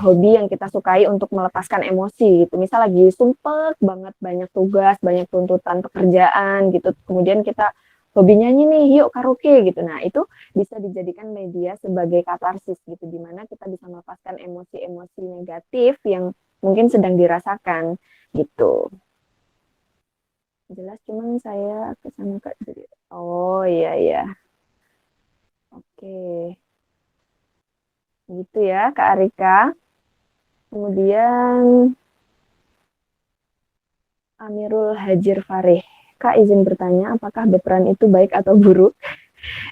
hobi yang kita sukai untuk melepaskan emosi gitu. Misal lagi sumpek banget, banyak tugas, banyak tuntutan pekerjaan gitu. Kemudian kita hobi nyanyi nih, yuk karaoke gitu. Nah, itu bisa dijadikan media sebagai katarsis gitu, di mana kita bisa melepaskan emosi-emosi negatif yang mungkin sedang dirasakan gitu. Jelas, cuman saya kesana Kak. Oh iya. Oke. Gitu ya Kak Arika. Kemudian Amirul Hajir Farih. Kak izin bertanya, apakah baperan itu baik atau buruk?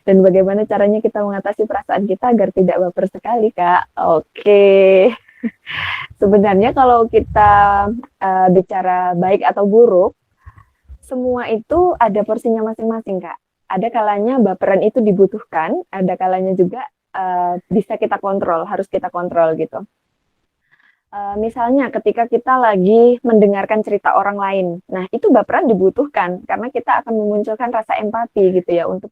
Dan bagaimana caranya kita mengatasi perasaan kita agar tidak baper sekali, Kak? Oke. Sebenarnya kalau kita bicara baik atau buruk, semua itu ada porsinya masing-masing, Kak. Ada kalanya baperan itu dibutuhkan, ada kalanya juga bisa kita kontrol, harus kita kontrol gitu. Misalnya ketika kita lagi mendengarkan cerita orang lain, nah itu baperan dibutuhkan karena kita akan memunculkan rasa empati gitu ya untuk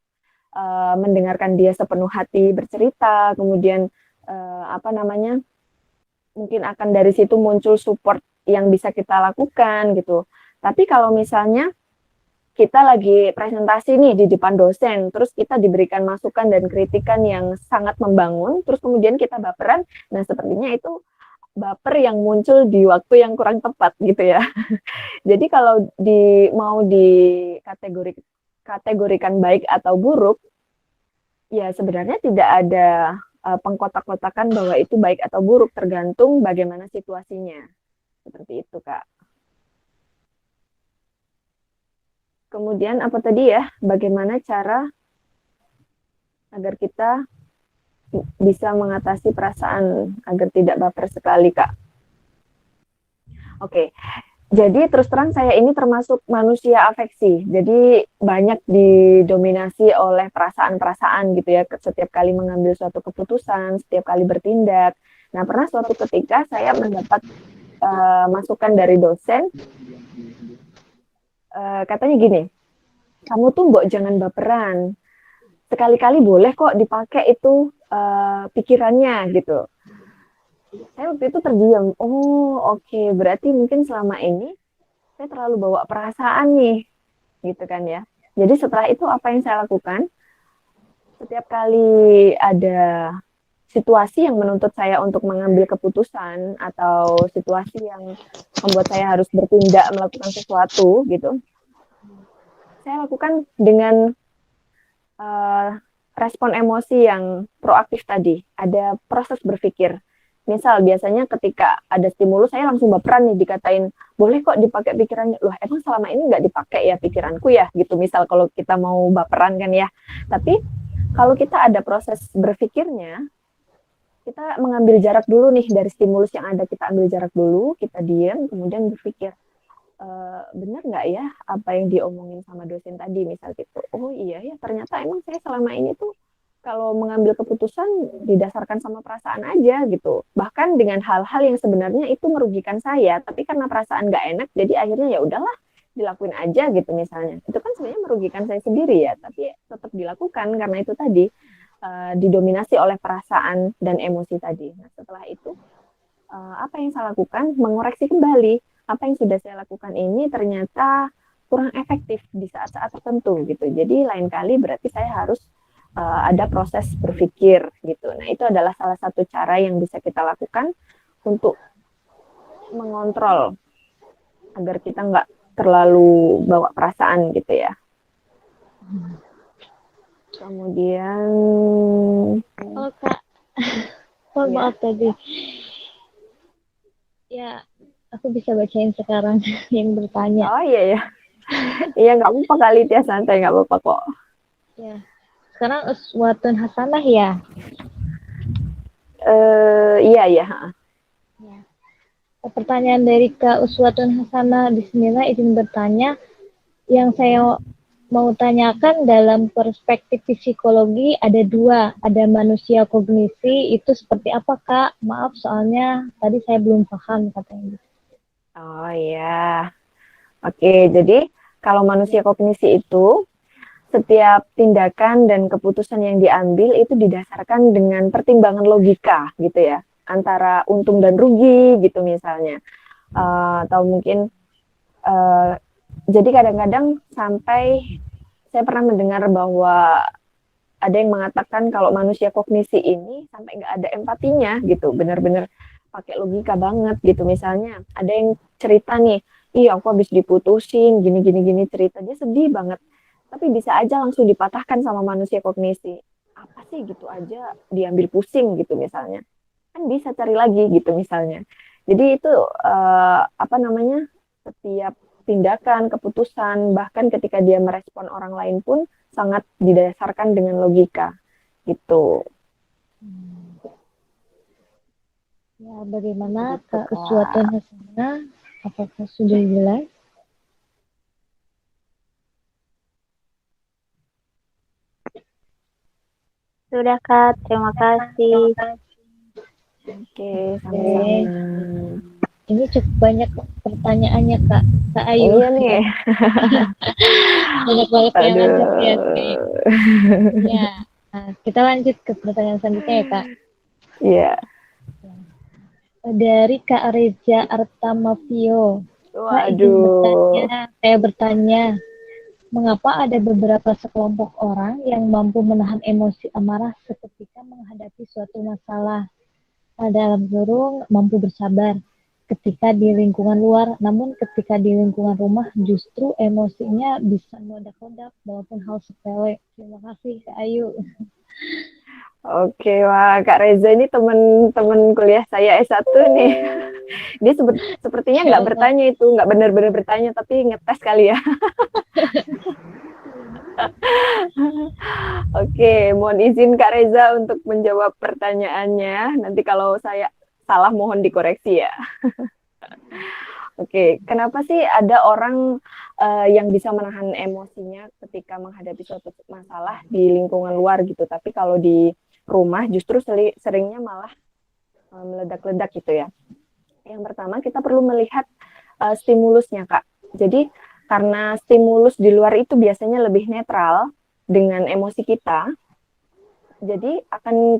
mendengarkan dia sepenuh hati bercerita, kemudian mungkin akan dari situ muncul support yang bisa kita lakukan gitu. Tapi kalau misalnya kita lagi presentasi nih di depan dosen, terus kita diberikan masukan dan kritikan yang sangat membangun, terus kemudian kita baperan, nah sepertinya itu baper yang muncul di waktu yang kurang tepat gitu ya. Jadi kalau mau dikategorikan baik atau buruk, ya sebenarnya tidak ada pengkotak-kotakan bahwa itu baik atau buruk, tergantung bagaimana situasinya. Seperti itu, Kak. Kemudian apa tadi ya, bagaimana cara agar kita bisa mengatasi perasaan agar tidak baper sekali, Kak. Oke, jadi terus terang saya ini termasuk manusia afeksi, jadi banyak didominasi oleh perasaan-perasaan gitu ya, setiap kali mengambil suatu keputusan, setiap kali bertindak. Nah, pernah suatu ketika saya mendapat masukan dari dosen, katanya gini, kamu tuh mbok jangan baperan. Sekali-kali boleh kok dipakai itu pikirannya gitu. Saya waktu itu terdiam. Oh, oke. Berarti mungkin selama ini saya terlalu bawa perasaan nih, gitu kan ya. Jadi setelah itu apa yang saya lakukan? Setiap kali ada situasi yang menuntut saya untuk mengambil keputusan atau situasi yang membuat saya harus bertindak melakukan sesuatu gitu, saya lakukan dengan respon emosi yang proaktif tadi. Ada proses berpikir. Misal biasanya ketika ada stimulus saya langsung baperan nih, dikatain boleh kok dipakai pikirannya. Loh emang selama ini nggak dipakai ya pikiranku ya gitu. Misal kalau kita mau baperan kan ya. Tapi kalau kita ada proses berpikirnya, kita mengambil jarak dulu nih dari stimulus yang ada, kita ambil jarak dulu, kita diam, kemudian berpikir, benar nggak ya apa yang diomongin sama dosen tadi misal gitu. Oh iya ya, ternyata emang saya selama ini tuh kalau mengambil keputusan didasarkan sama perasaan aja gitu. Bahkan dengan hal-hal yang sebenarnya itu merugikan saya, tapi karena perasaan nggak enak, jadi akhirnya ya udahlah dilakuin aja gitu misalnya. Itu kan sebenarnya merugikan saya sendiri ya, tapi tetap dilakukan karena itu tadi didominasi oleh perasaan dan emosi tadi. Nah setelah itu apa yang saya lakukan? Mengoreksi kembali apa yang sudah saya lakukan ini ternyata kurang efektif di saat-saat tertentu gitu. Jadi lain kali berarti saya harus ada proses berpikir gitu. Nah itu adalah salah satu cara yang bisa kita lakukan untuk mengontrol agar kita nggak terlalu bawa perasaan gitu ya. Kemudian Oh Kak, mohon ya. maaf tadi. Ya, aku bisa bacain sekarang yang bertanya. Oh iya ya. Iya nggak apa-apa kali ya, santai nggak apa-apa kok. Ya, sekarang uswatun hasanah ya. Iya ya. Ya. Pertanyaan dari Kak Uswatun Hasanah Bismillah izin bertanya, yang saya mau tanyakan dalam perspektif psikologi ada dua, ada manusia kognisi, itu seperti apa Kak? Maaf soalnya tadi saya belum paham katanya. Oh iya. Oke, jadi kalau manusia kognisi itu setiap tindakan dan keputusan yang diambil itu didasarkan dengan pertimbangan logika gitu ya, antara untung dan rugi gitu misalnya. Atau mungkin jadi kadang-kadang sampai saya pernah mendengar bahwa ada yang mengatakan kalau manusia kognisi ini sampai nggak ada empatinya gitu, benar-benar pakai logika banget gitu. Misalnya ada yang cerita nih, iya aku habis diputusin, gini ceritanya sedih banget, tapi bisa aja langsung dipatahkan sama manusia kognisi. Apa sih gitu aja diambil pusing gitu misalnya, kan bisa cari lagi gitu misalnya. Jadi itu apa namanya, setiap tindakan, keputusan, bahkan ketika dia merespon orang lain pun sangat didasarkan dengan logika gitu. Ya, bagaimana Gitu, Kak Kak. Uswatun Hasanah? Apakah sudah jelas? Sudah Kak, terima kasih. Oke, sama-sama. Ini cukup banyak pertanyaannya Kak Ayu. Iya nih. Banyak banget yang Aduh. antusias nih. Ya, nah, kita lanjut ke pertanyaan selanjutnya ya Kak. Iya. Dari Kak Reza Artamavio. Waduh. Saya bertanya, mengapa ada beberapa sekelompok orang yang mampu menahan emosi amarah seketika menghadapi suatu masalah? Dalam kurung mampu bersabar ketika di lingkungan luar, namun ketika di lingkungan rumah justru emosinya bisa meledak-ledak walaupun hal sepele. Terima kasih Kak Ayu. Oke, wah Kak Reza ini teman-teman kuliah saya S1 nih. Dia sepertinya nggak bertanya itu, nggak benar-benar bertanya, tapi ngetes kali ya. Oke, mohon izin Kak Reza untuk menjawab pertanyaannya. Nanti kalau saya salah mohon dikoreksi ya. Oke, kenapa sih ada orang yang bisa menahan emosinya ketika menghadapi suatu masalah di lingkungan luar gitu, tapi kalau di rumah justru seringnya malah meledak-ledak gitu ya. Yang pertama kita perlu melihat stimulusnya Kak. Jadi karena stimulus di luar itu biasanya lebih netral dengan emosi kita, jadi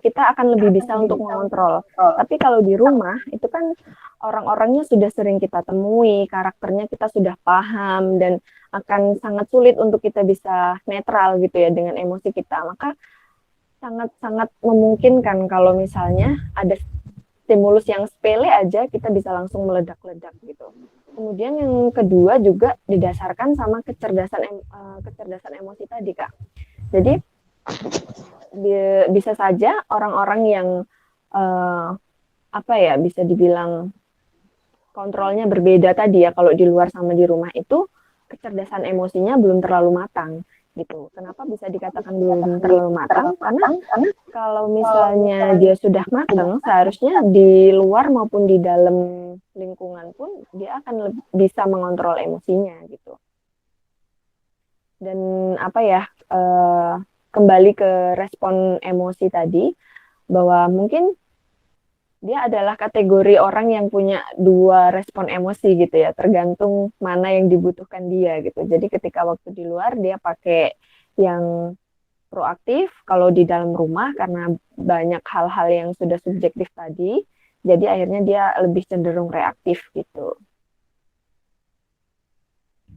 kita akan lebih bisa untuk mengontrol. Tapi kalau di rumah itu kan orang-orangnya sudah sering kita temui, karakternya kita sudah paham, dan akan sangat sulit untuk kita bisa netral gitu ya dengan emosi kita. Maka sangat-sangat memungkinkan kalau misalnya ada stimulus yang sepele aja kita bisa langsung meledak-ledak gitu. Kemudian yang kedua juga didasarkan sama kecerdasan emosi tadi, Kak. Jadi bisa saja orang-orang yang bisa dibilang kontrolnya berbeda tadi ya, kalau di luar sama di rumah itu kecerdasan emosinya belum terlalu matang gitu. Kenapa bisa dikatakan belum terlalu matang? Karena kalau misalnya dia sudah matang, seharusnya di luar maupun di dalam lingkungan pun dia akan bisa mengontrol emosinya gitu. Dan kembali ke respon emosi tadi, bahwa mungkin dia adalah kategori orang yang punya dua respon emosi gitu ya, tergantung mana yang dibutuhkan dia gitu. Jadi ketika waktu di luar dia pakai yang proaktif, kalau di dalam rumah karena banyak hal-hal yang sudah subjektif tadi, jadi akhirnya dia lebih cenderung reaktif gitu.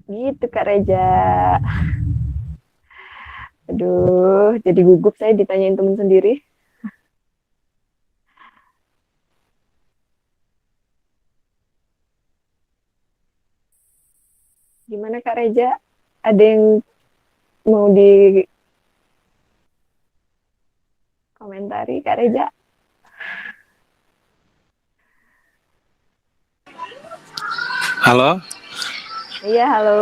Gitu Kak Reja. Aduh, jadi gugup saya ditanyain temen sendiri. Gimana Kak Reja? Ada yang mau di komentari Kak Reja? Halo. Iya, halo.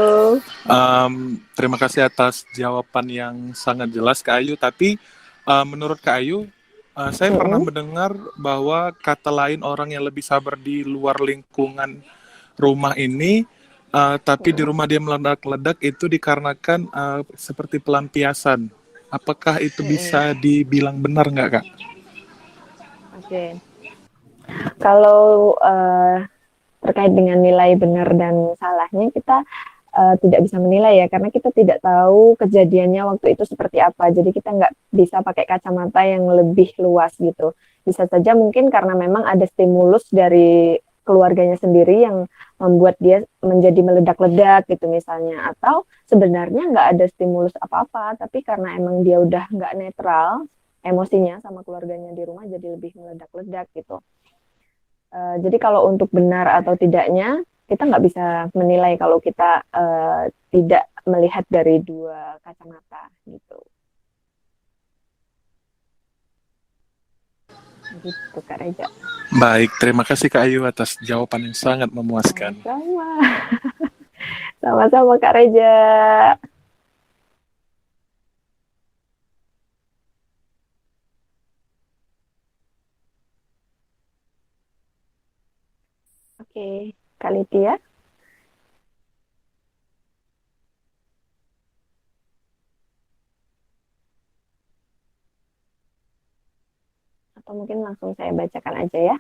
Terima kasih atas jawaban yang sangat jelas Kak Ayu. Tapi menurut Kak Ayu, saya pernah mendengar bahwa kata lain orang yang lebih sabar di luar lingkungan rumah ini, tapi di rumah dia meledak-ledak itu dikarenakan seperti pelampiasan. Apakah itu bisa dibilang benar nggak Kak? Oke. Kalau terkait dengan nilai benar dan salahnya kita tidak bisa menilai ya, karena kita tidak tahu kejadiannya waktu itu seperti apa. Jadi kita nggak bisa pakai kacamata yang lebih luas gitu. Bisa saja mungkin karena memang ada stimulus dari keluarganya sendiri yang membuat dia menjadi meledak-ledak gitu misalnya. Atau sebenarnya nggak ada stimulus apa-apa, tapi karena emang dia udah nggak netral emosinya sama keluarganya di rumah, jadi lebih meledak-ledak gitu. Jadi kalau untuk benar atau tidaknya, kita nggak bisa menilai kalau kita tidak melihat dari dua kacamata gitu. Gitu Kak Reja. Baik, terima kasih Kak Ayu atas jawaban yang sangat memuaskan. Sama-sama Kak Reja. Oke, Kak Litia. Atau mungkin langsung saya bacakan aja ya.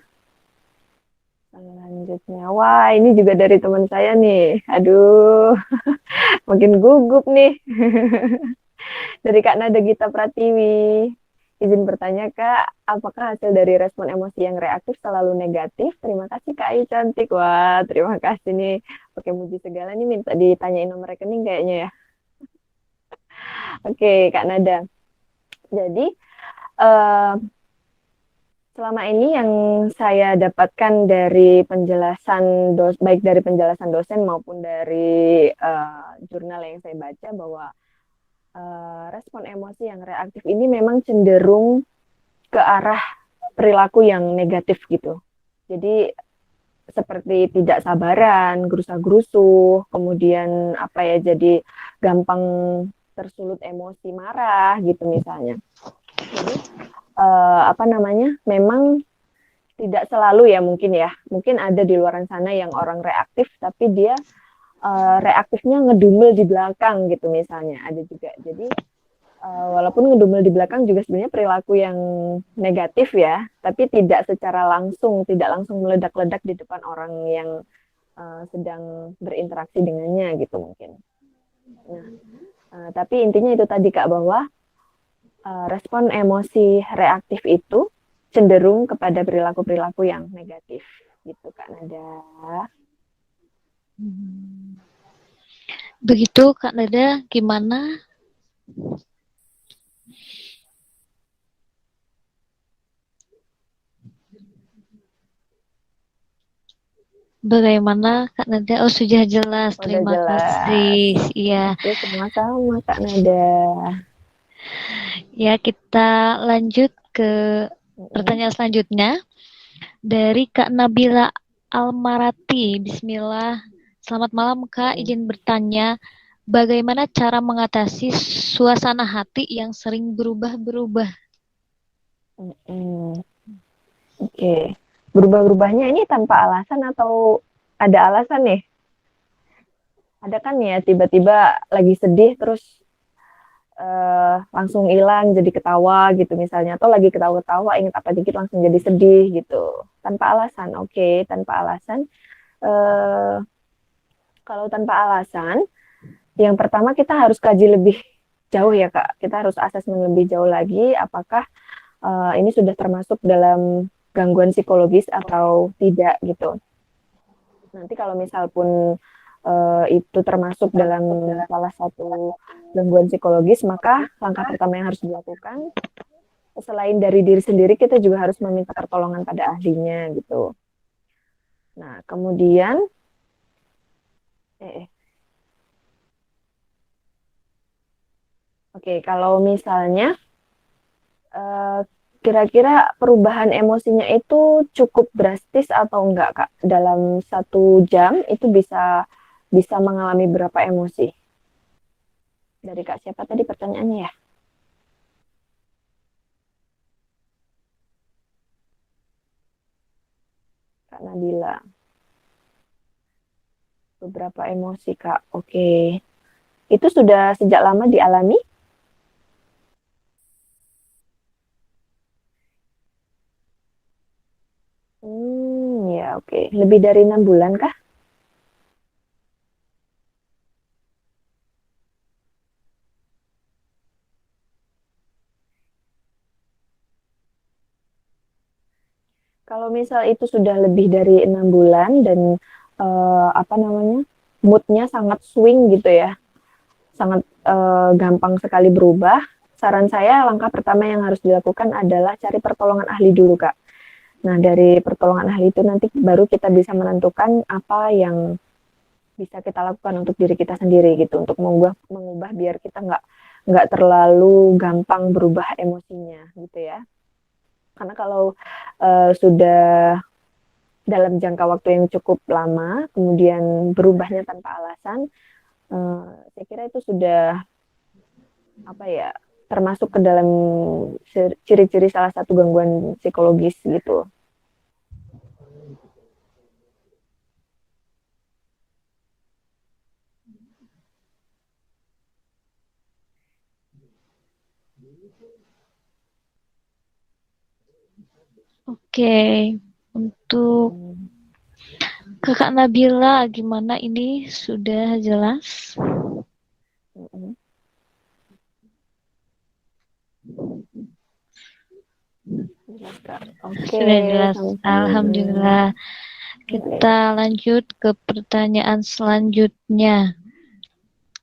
Selanjutnya, wah ini juga dari teman saya nih. Aduh, makin gugup nih. Dari Kak Nada Gita Pratiwi. Izin bertanya Kak, apakah hasil dari respon emosi yang reaktif selalu negatif? Terima kasih Kak Ayu cantik. Wah, terima kasih nih. Pakai muji segala nih, minta ditanyain nomor rekening kayaknya ya. Oke, Kak Nada. Jadi, selama ini yang saya dapatkan dari penjelasan baik dari penjelasan dosen maupun dari jurnal yang saya baca, bahwa respon emosi yang reaktif ini memang cenderung ke arah perilaku yang negatif gitu. Jadi seperti tidak sabaran, gerusa-gerusu, kemudian jadi gampang tersulut emosi, marah gitu misalnya. Jadi memang tidak selalu ya mungkin ada di luar sana yang orang reaktif tapi dia reaktifnya ngedumel di belakang gitu misalnya, ada juga. Jadi walaupun ngedumel di belakang juga sebenarnya perilaku yang negatif ya, tapi tidak secara langsung, tidak langsung meledak-ledak di depan orang yang sedang berinteraksi dengannya gitu mungkin. Nah, tapi intinya itu tadi Kak, bahwa respon emosi reaktif itu cenderung kepada perilaku-perilaku yang negatif gitu Kak Nada. Begitu Kak Nada, gimana? Bagaimana Kak Nada? Oh, sudah jelas. Udah Terima jelas. kasih. Iya. Oke, sama-sama Kak Nada. Ya, kita lanjut ke pertanyaan selanjutnya dari Kak Nabila Almarati. Bismillah. Selamat malam Kak, izin bertanya, bagaimana cara mengatasi suasana hati yang sering berubah-berubah? Oke. Berubah-berubahnya ini tanpa alasan atau ada alasan nih? Ada kan ya tiba-tiba lagi sedih terus langsung hilang jadi ketawa gitu misalnya, atau lagi ketawa-ketawa ingat apa dikit langsung jadi sedih gitu tanpa alasan. Oke, tanpa alasan. Kalau tanpa alasan, yang pertama kita harus kaji lebih jauh ya Kak, kita harus asesmen lebih jauh lagi apakah ini sudah termasuk dalam gangguan psikologis atau tidak gitu. Nanti kalau misal pun itu termasuk dalam salah satu gangguan psikologis, maka langkah pertama yang harus dilakukan selain dari diri sendiri, kita juga harus meminta pertolongan pada ahlinya gitu. Nah, kemudian oke, kalau misalnya kira-kira perubahan emosinya itu cukup drastis atau enggak Kak? Dalam 1 jam itu bisa mengalami berapa emosi? Dari Kak siapa tadi pertanyaannya ya? Kak Nabila. Beberapa emosi Kak. Oke. Itu sudah sejak lama dialami? Ya oke. Lebih dari 6 bulan kah? Kalau misal itu sudah lebih dari 6 bulan dan moodnya sangat swing gitu ya, sangat gampang sekali berubah, saran saya langkah pertama yang harus dilakukan adalah cari pertolongan ahli dulu Kak. Nah dari pertolongan ahli itu nanti baru kita bisa menentukan apa yang bisa kita lakukan untuk diri kita sendiri gitu, untuk mengubah biar kita nggak terlalu gampang berubah emosinya gitu ya. Karena kalau sudah dalam jangka waktu yang cukup lama, kemudian berubahnya tanpa alasan, saya kira itu sudah termasuk ke dalam ciri-ciri salah satu gangguan psikologis gitu. Oke, untuk Kakak Nabila, gimana ini sudah jelas? Sudah jelas, alhamdulillah. Kita lanjut ke pertanyaan selanjutnya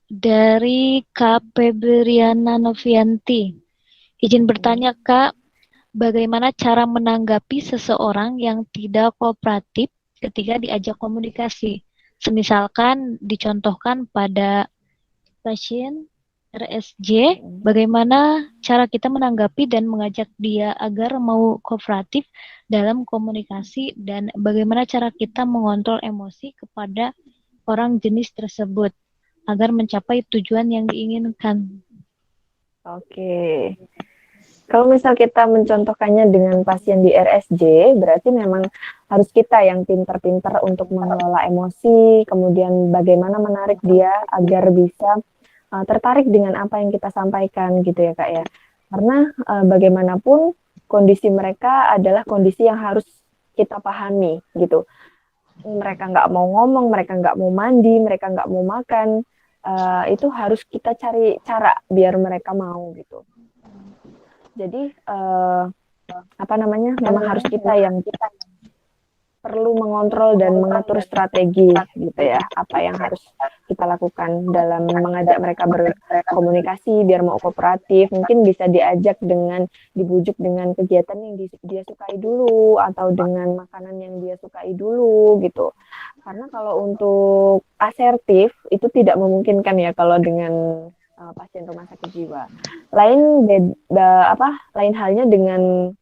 dari Kak Febriana Novianti. Izin bertanya Kak, bagaimana cara menanggapi seseorang yang tidak kooperatif ketika diajak komunikasi? Semisalkan dicontohkan pada pasien RSJ, bagaimana cara kita menanggapi dan mengajak dia agar mau kooperatif dalam komunikasi, dan bagaimana cara kita mengontrol emosi kepada orang jenis tersebut agar mencapai tujuan yang diinginkan. Oke. Kalau misal kita mencontohkannya dengan pasien di RSJ, berarti memang harus kita yang pintar-pintar untuk mengelola emosi, kemudian bagaimana menarik dia agar bisa tertarik dengan apa yang kita sampaikan gitu ya Kak ya. Karena bagaimanapun kondisi mereka adalah kondisi yang harus kita pahami gitu. mereka nggak mau ngomong, mereka nggak mau mandi, mereka nggak mau makan, itu harus kita cari cara biar mereka mau gitu. Jadi apa namanya, memang harus kita yang perlu mengontrol dan mengatur strategi gitu ya, apa yang harus kita lakukan dalam mengajak mereka berkomunikasi biar mau kooperatif. Mungkin bisa dibujuk dengan kegiatan yang dia sukai dulu, atau dengan makanan yang dia sukai dulu gitu. Karena kalau untuk asertif itu tidak memungkinkan ya kalau dengan pasien rumah sakit jiwa. Lain halnya dengan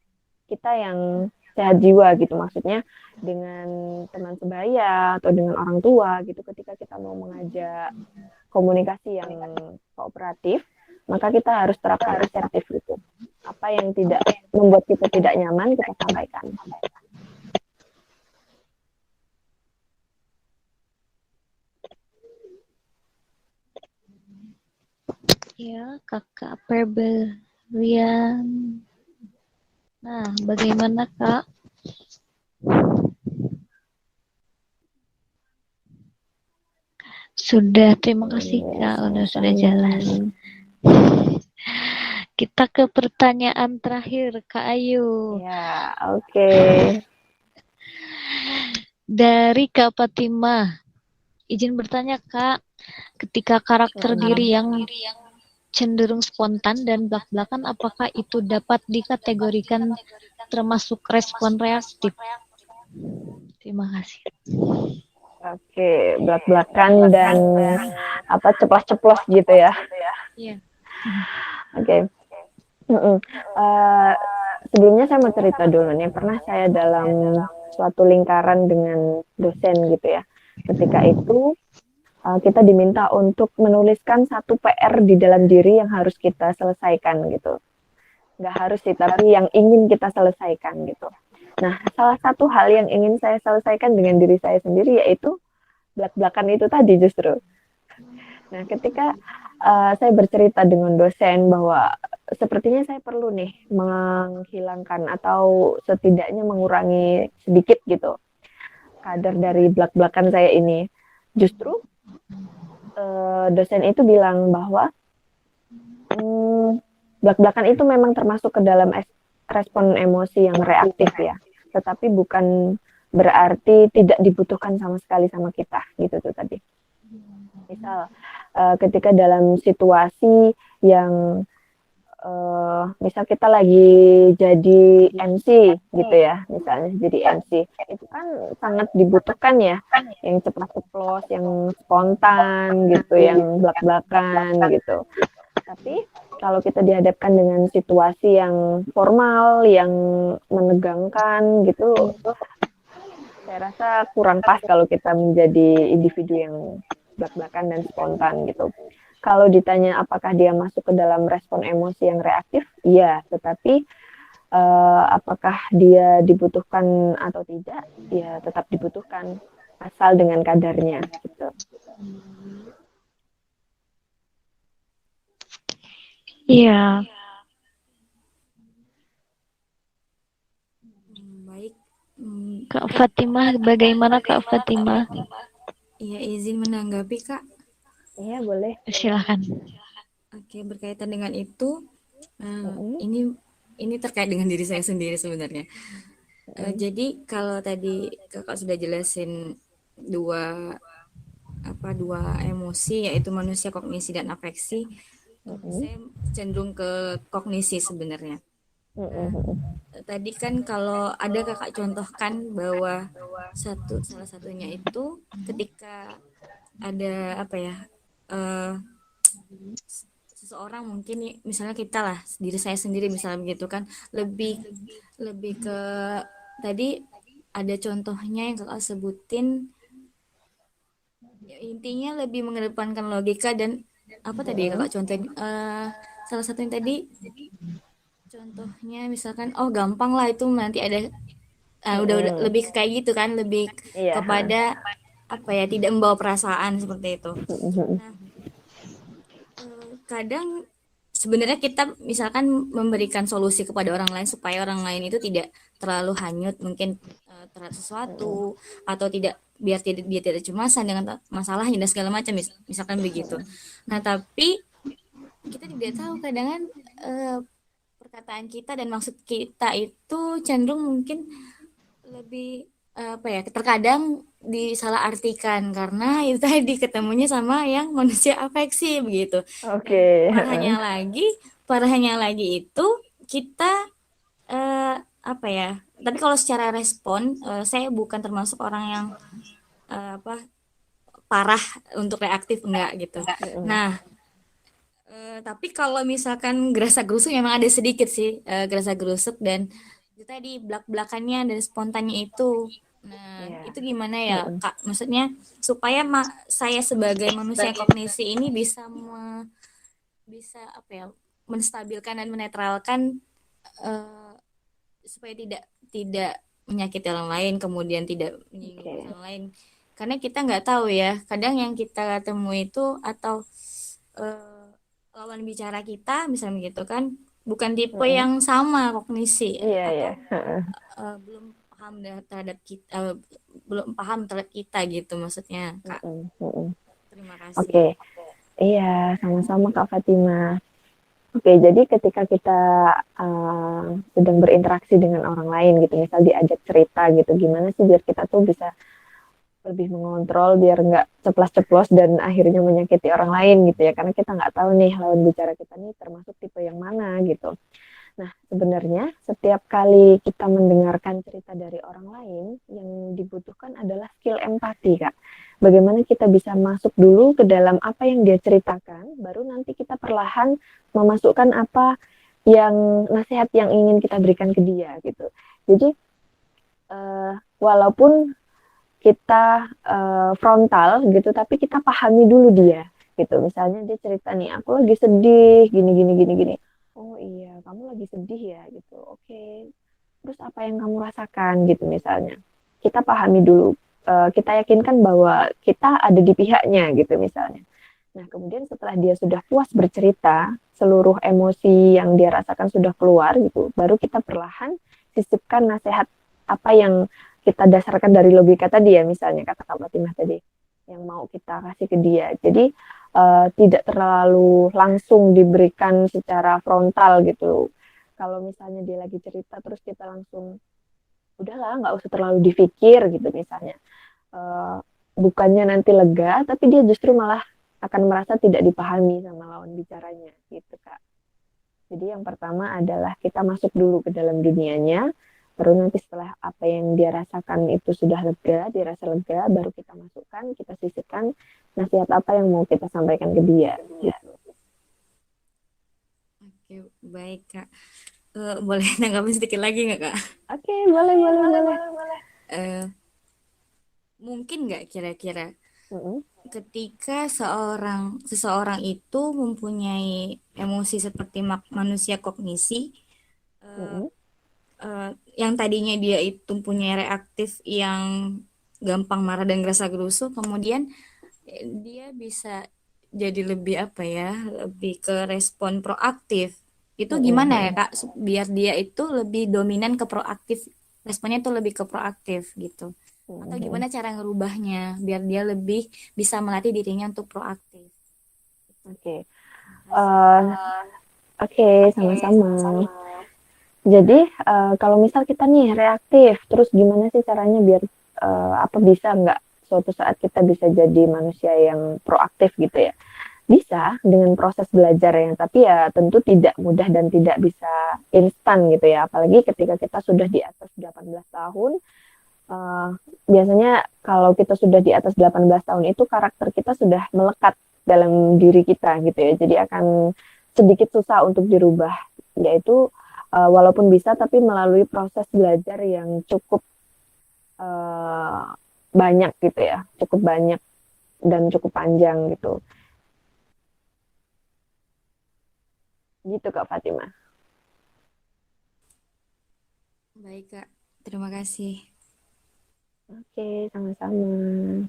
kita yang sehat jiwa gitu, maksudnya dengan teman sebaya atau dengan orang tua gitu. Ketika kita mau mengajak komunikasi yang kooperatif, maka kita harus terapkan asertif gitu. Apa yang tidak membuat kita tidak nyaman, kita sampaikan. Ya, Kakak Febrian. Nah, bagaimana Kak? Sudah, terima kasih Kak, sudah jelas. Kita ke pertanyaan terakhir Kak Ayu. Ya, oke. Dari Kak Fatimah. Izin bertanya Kak, ketika karakter diri yang cenderung spontan dan belak-belakan, apakah itu dapat dikategorikan termasuk respon reaktif? Terima kasih. Oke, belak-belakan dan ceplos-ceplos gitu ya. Iya. Oke. Sebelumnya saya mau cerita dulu nih, pernah saya dalam suatu lingkaran dengan dosen gitu ya. Ketika itu kita diminta untuk menuliskan satu PR di dalam diri yang harus kita selesaikan gitu. Nggak harus sih, tapi yang ingin kita selesaikan gitu. Nah, salah satu hal yang ingin saya selesaikan dengan diri saya sendiri yaitu belak-belakan itu tadi justru. Nah, ketika saya bercerita dengan dosen bahwa sepertinya saya perlu nih menghilangkan atau setidaknya mengurangi sedikit gitu kadar dari belak-belakan saya ini. Justru dosen itu bilang bahwa belak-belakan itu memang termasuk ke dalam respon emosi yang reaktif ya, tetapi bukan berarti tidak dibutuhkan sama sekali sama kita gitu tuh tadi. Misal ketika dalam situasi yang misal kita lagi jadi MC gitu ya, misalnya jadi MC, itu kan sangat dibutuhkan ya, yang ceplas-ceplos, yang spontan gitu, yang belak-belakan gitu. Tapi kalau kita dihadapkan dengan situasi yang formal, yang menegangkan gitu, saya rasa kurang pas kalau kita menjadi individu yang belak-belakan dan spontan gitu. Kalau ditanya apakah dia masuk ke dalam respon emosi yang reaktif, iya, tetapi apakah dia dibutuhkan atau tidak, ya tetap dibutuhkan, asal dengan kadarnya gitu. Iya. Baik. Kak Fatimah, bagaimana Kak Fatimah? Iya, izin menanggapi Kak. Iya, boleh. Silakan. Oke, berkaitan dengan itu, ini terkait dengan diri saya sendiri sebenarnya. Jadi kalau tadi Kakak sudah jelasin dua emosi, yaitu manusia, kognisi dan afeksi, saya cenderung ke kognisi sebenarnya. Tadi kan kalau ada Kakak contohkan bahwa salah satunya itu ketika ada seseorang, mungkin misalnya kita lah, diri saya sendiri misalnya begitu kan, lebih ke tadi ada contohnya yang Kakak sebutin, ya, intinya lebih mengedepankan logika dan tadi Kakak contohin, salah satunya tadi contohnya misalkan gampang lah itu nanti ada udah lebih kayak gitu kan, lebih kepada tidak membawa perasaan seperti itu. Nah, kadang sebenarnya kita misalkan memberikan solusi kepada orang lain supaya orang lain itu tidak terlalu hanyut mungkin terhadap sesuatu, atau tidak biar dia tidak cemasan dengan masalahnya dan segala macam, misalkan begitu. Nah, tapi kita tidak tahu kadang kan perkataan kita dan maksud kita itu cenderung mungkin lebih apa ya, terkadang disalahartikan karena itu tadi ketemunya sama yang manusia afeksi begitu. Oke. Parahnya lagi itu kita apa ya? Tapi kalau secara respon, saya bukan termasuk orang yang apa parah untuk reaktif, enggak gitu. Nah, tapi kalau misalkan gerasa-gerusuk memang ada sedikit sih gerasa-gerusuk dan itu tadi belak-belakannya dan spontannya itu. Nah, itu gimana ya, Kak? Maksudnya supaya saya sebagai manusia kognisi ini bisa apa ya, menstabilkan dan menetralkan supaya tidak menyakiti orang lain, kemudian tidak menyinggung orang lain. Karena kita nggak tahu ya, kadang yang kita temui itu atau lawan bicara kita misalnya gitu kan bukan tipe yang sama kognisi atau belum paham terhadap kita, belum paham terhadap kita gitu maksudnya, Kak. Terima kasih. Oke. Iya, sama-sama Kak Fatima. Oke, jadi ketika kita sedang berinteraksi dengan orang lain gitu, misal diajak cerita gitu, gimana sih biar kita tuh bisa lebih mengontrol biar nggak ceplas-ceplos dan akhirnya menyakiti orang lain gitu ya, karena kita nggak tahu nih lawan bicara kita nih termasuk tipe yang mana gitu. Nah, sebenarnya setiap kali kita mendengarkan cerita dari orang lain, yang dibutuhkan adalah skill empati, Kak. Bagaimana kita bisa masuk dulu ke dalam apa yang dia ceritakan, baru nanti kita perlahan memasukkan apa yang nasihat yang ingin kita berikan ke dia gitu. Jadi walaupun kita frontal gitu, tapi kita pahami dulu dia gitu. Misalnya dia cerita nih, aku lagi sedih, gini. Oh iya, kamu lagi sedih ya gitu. Oke. Terus apa yang kamu rasakan gitu misalnya. Kita pahami dulu, kita yakinkan bahwa kita ada di pihaknya gitu misalnya. Nah, kemudian setelah dia sudah puas bercerita, seluruh emosi yang dia rasakan sudah keluar gitu, baru kita perlahan sisipkan nasihat apa yang kita dasarkan dari logika tadi ya, misalnya kata Kak Fatimah tadi, yang mau kita kasih ke dia. Jadi tidak terlalu langsung diberikan secara frontal gitu. Kalau misalnya dia lagi cerita terus kita langsung, udahlah nggak usah terlalu dipikir gitu misalnya. Bukannya nanti lega, tapi dia justru malah akan merasa tidak dipahami sama lawan bicaranya gitu Kak. Jadi yang pertama adalah kita masuk dulu ke dalam dunianya, baru nanti setelah apa yang dia rasakan itu sudah lega, dia rasa lega, baru kita masukkan, kita sisipkan nasihat apa yang mau kita sampaikan ke dia. Gitu. Oke, baik Kak. Boleh nanggapin sedikit lagi nggak Kak? Oke, boleh. Mungkin nggak kira-kira ketika seseorang itu mempunyai emosi seperti manusia kognisi, yang tadinya dia itu punya reaktif yang gampang marah dan gerasa gerusuk, kemudian dia bisa jadi lebih apa ya, lebih ke respon proaktif. Itu gimana ya Kak, biar dia itu lebih dominan ke proaktif, responnya itu lebih ke proaktif gitu. Atau gimana cara ngerubahnya biar dia lebih bisa melatih dirinya untuk proaktif. Oke, sama-sama. Jadi kalau misal kita nih reaktif, terus gimana sih caranya biar apa bisa nggak suatu saat kita bisa jadi manusia yang proaktif gitu ya? Bisa dengan proses belajar yang tapi ya tentu tidak mudah dan tidak bisa instan gitu ya. Apalagi ketika kita sudah di atas 18 tahun, biasanya kalau kita sudah di atas 18 tahun itu karakter kita sudah melekat dalam diri kita gitu ya. Jadi akan sedikit susah untuk dirubah, yaitu walaupun bisa tapi melalui proses belajar yang cukup banyak gitu ya, cukup banyak dan cukup panjang gitu. Gitu Kak Fatimah. Baik Kak, terima kasih. Oke, sama-sama.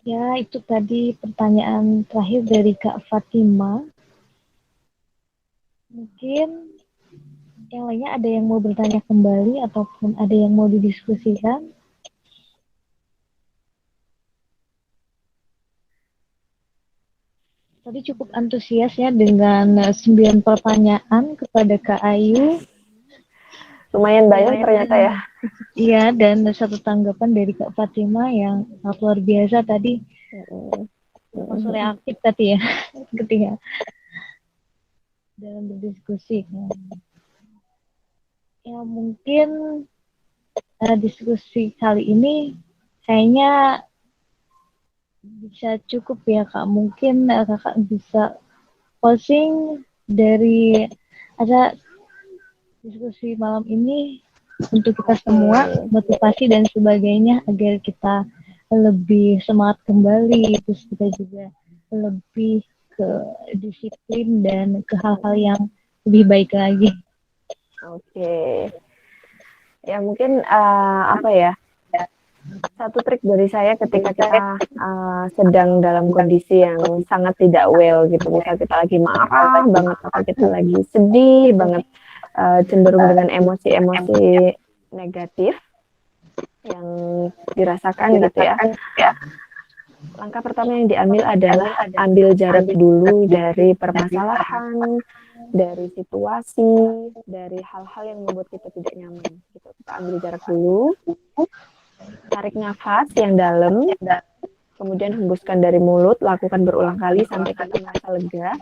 Ya, itu tadi pertanyaan terakhir dari Kak Fatima. Mungkin yang lainnya ada yang mau bertanya kembali ataupun ada yang mau didiskusikan? Tadi cukup antusias ya dengan 9 pertanyaan kepada Kak Ayu. Lumayan banyak ternyata ya. Iya, dan satu tanggapan dari Kak Fatima yang sangat luar biasa tadi. Langsung reaktif tadi ya, ketika dalam berdiskusi. Ya mungkin diskusi kali ini kayaknya bisa cukup ya Kak. Mungkin Kakak bisa closing dari ada diskusi malam ini untuk kita semua, motivasi dan sebagainya agar kita lebih semangat kembali, terus kita juga lebih ke disiplin dan ke hal-hal yang lebih baik lagi. Oke. Ya mungkin apa ya? Satu trik dari saya ketika kita sedang dalam kondisi yang sangat tidak well gitu, misal kita lagi marah banget atau kita lagi sedih banget, cenderung dengan emosi-emosi negatif yang dirasakan gitu ya. Langkah pertama yang diambil adalah ambil jarak dulu dari permasalahan, dari situasi, dari hal-hal yang membuat kita tidak nyaman. Gitu. Kita ambil jarak dulu, tarik nafas yang dalam, kemudian hembuskan dari mulut, lakukan berulang kali sampai kita merasa lega.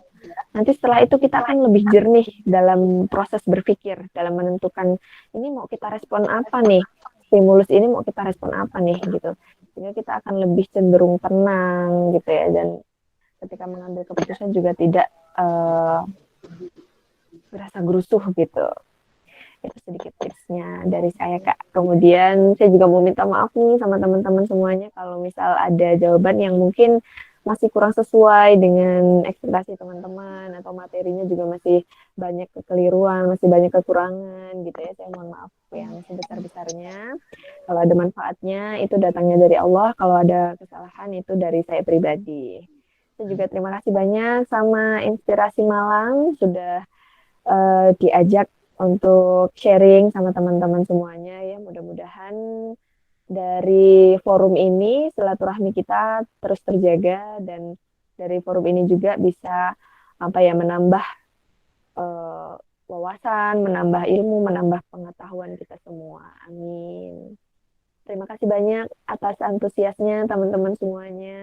Nanti setelah itu kita akan lebih jernih dalam proses berpikir, dalam menentukan ini mau kita respon apa nih, stimulus ini mau kita respon apa nih gitu. Sehingga kita akan lebih cenderung tenang gitu ya, dan ketika mengambil keputusan juga tidak berasa gerusuh gitu. Itu sedikit tipsnya dari saya Kak. Kemudian saya juga mau minta maaf nih sama teman-teman semuanya kalau misal ada jawaban yang mungkin masih kurang sesuai dengan ekspektasi teman-teman atau materinya juga masih banyak kekeliruan, masih banyak kekurangan gitu ya. Saya mohon maaf yang sebesar-besarnya. Kalau ada manfaatnya itu datangnya dari Allah, kalau ada kesalahan itu dari saya pribadi. Saya juga terima kasih banyak sama Inspirasi Malang sudah diajak untuk sharing sama teman-teman semuanya ya. Mudah-mudahan dari forum ini silaturahmi kita terus terjaga, dan dari forum ini juga bisa menambah wawasan, menambah ilmu, menambah pengetahuan kita semua. Amin. Terima kasih banyak atas antusiasnya teman-teman semuanya.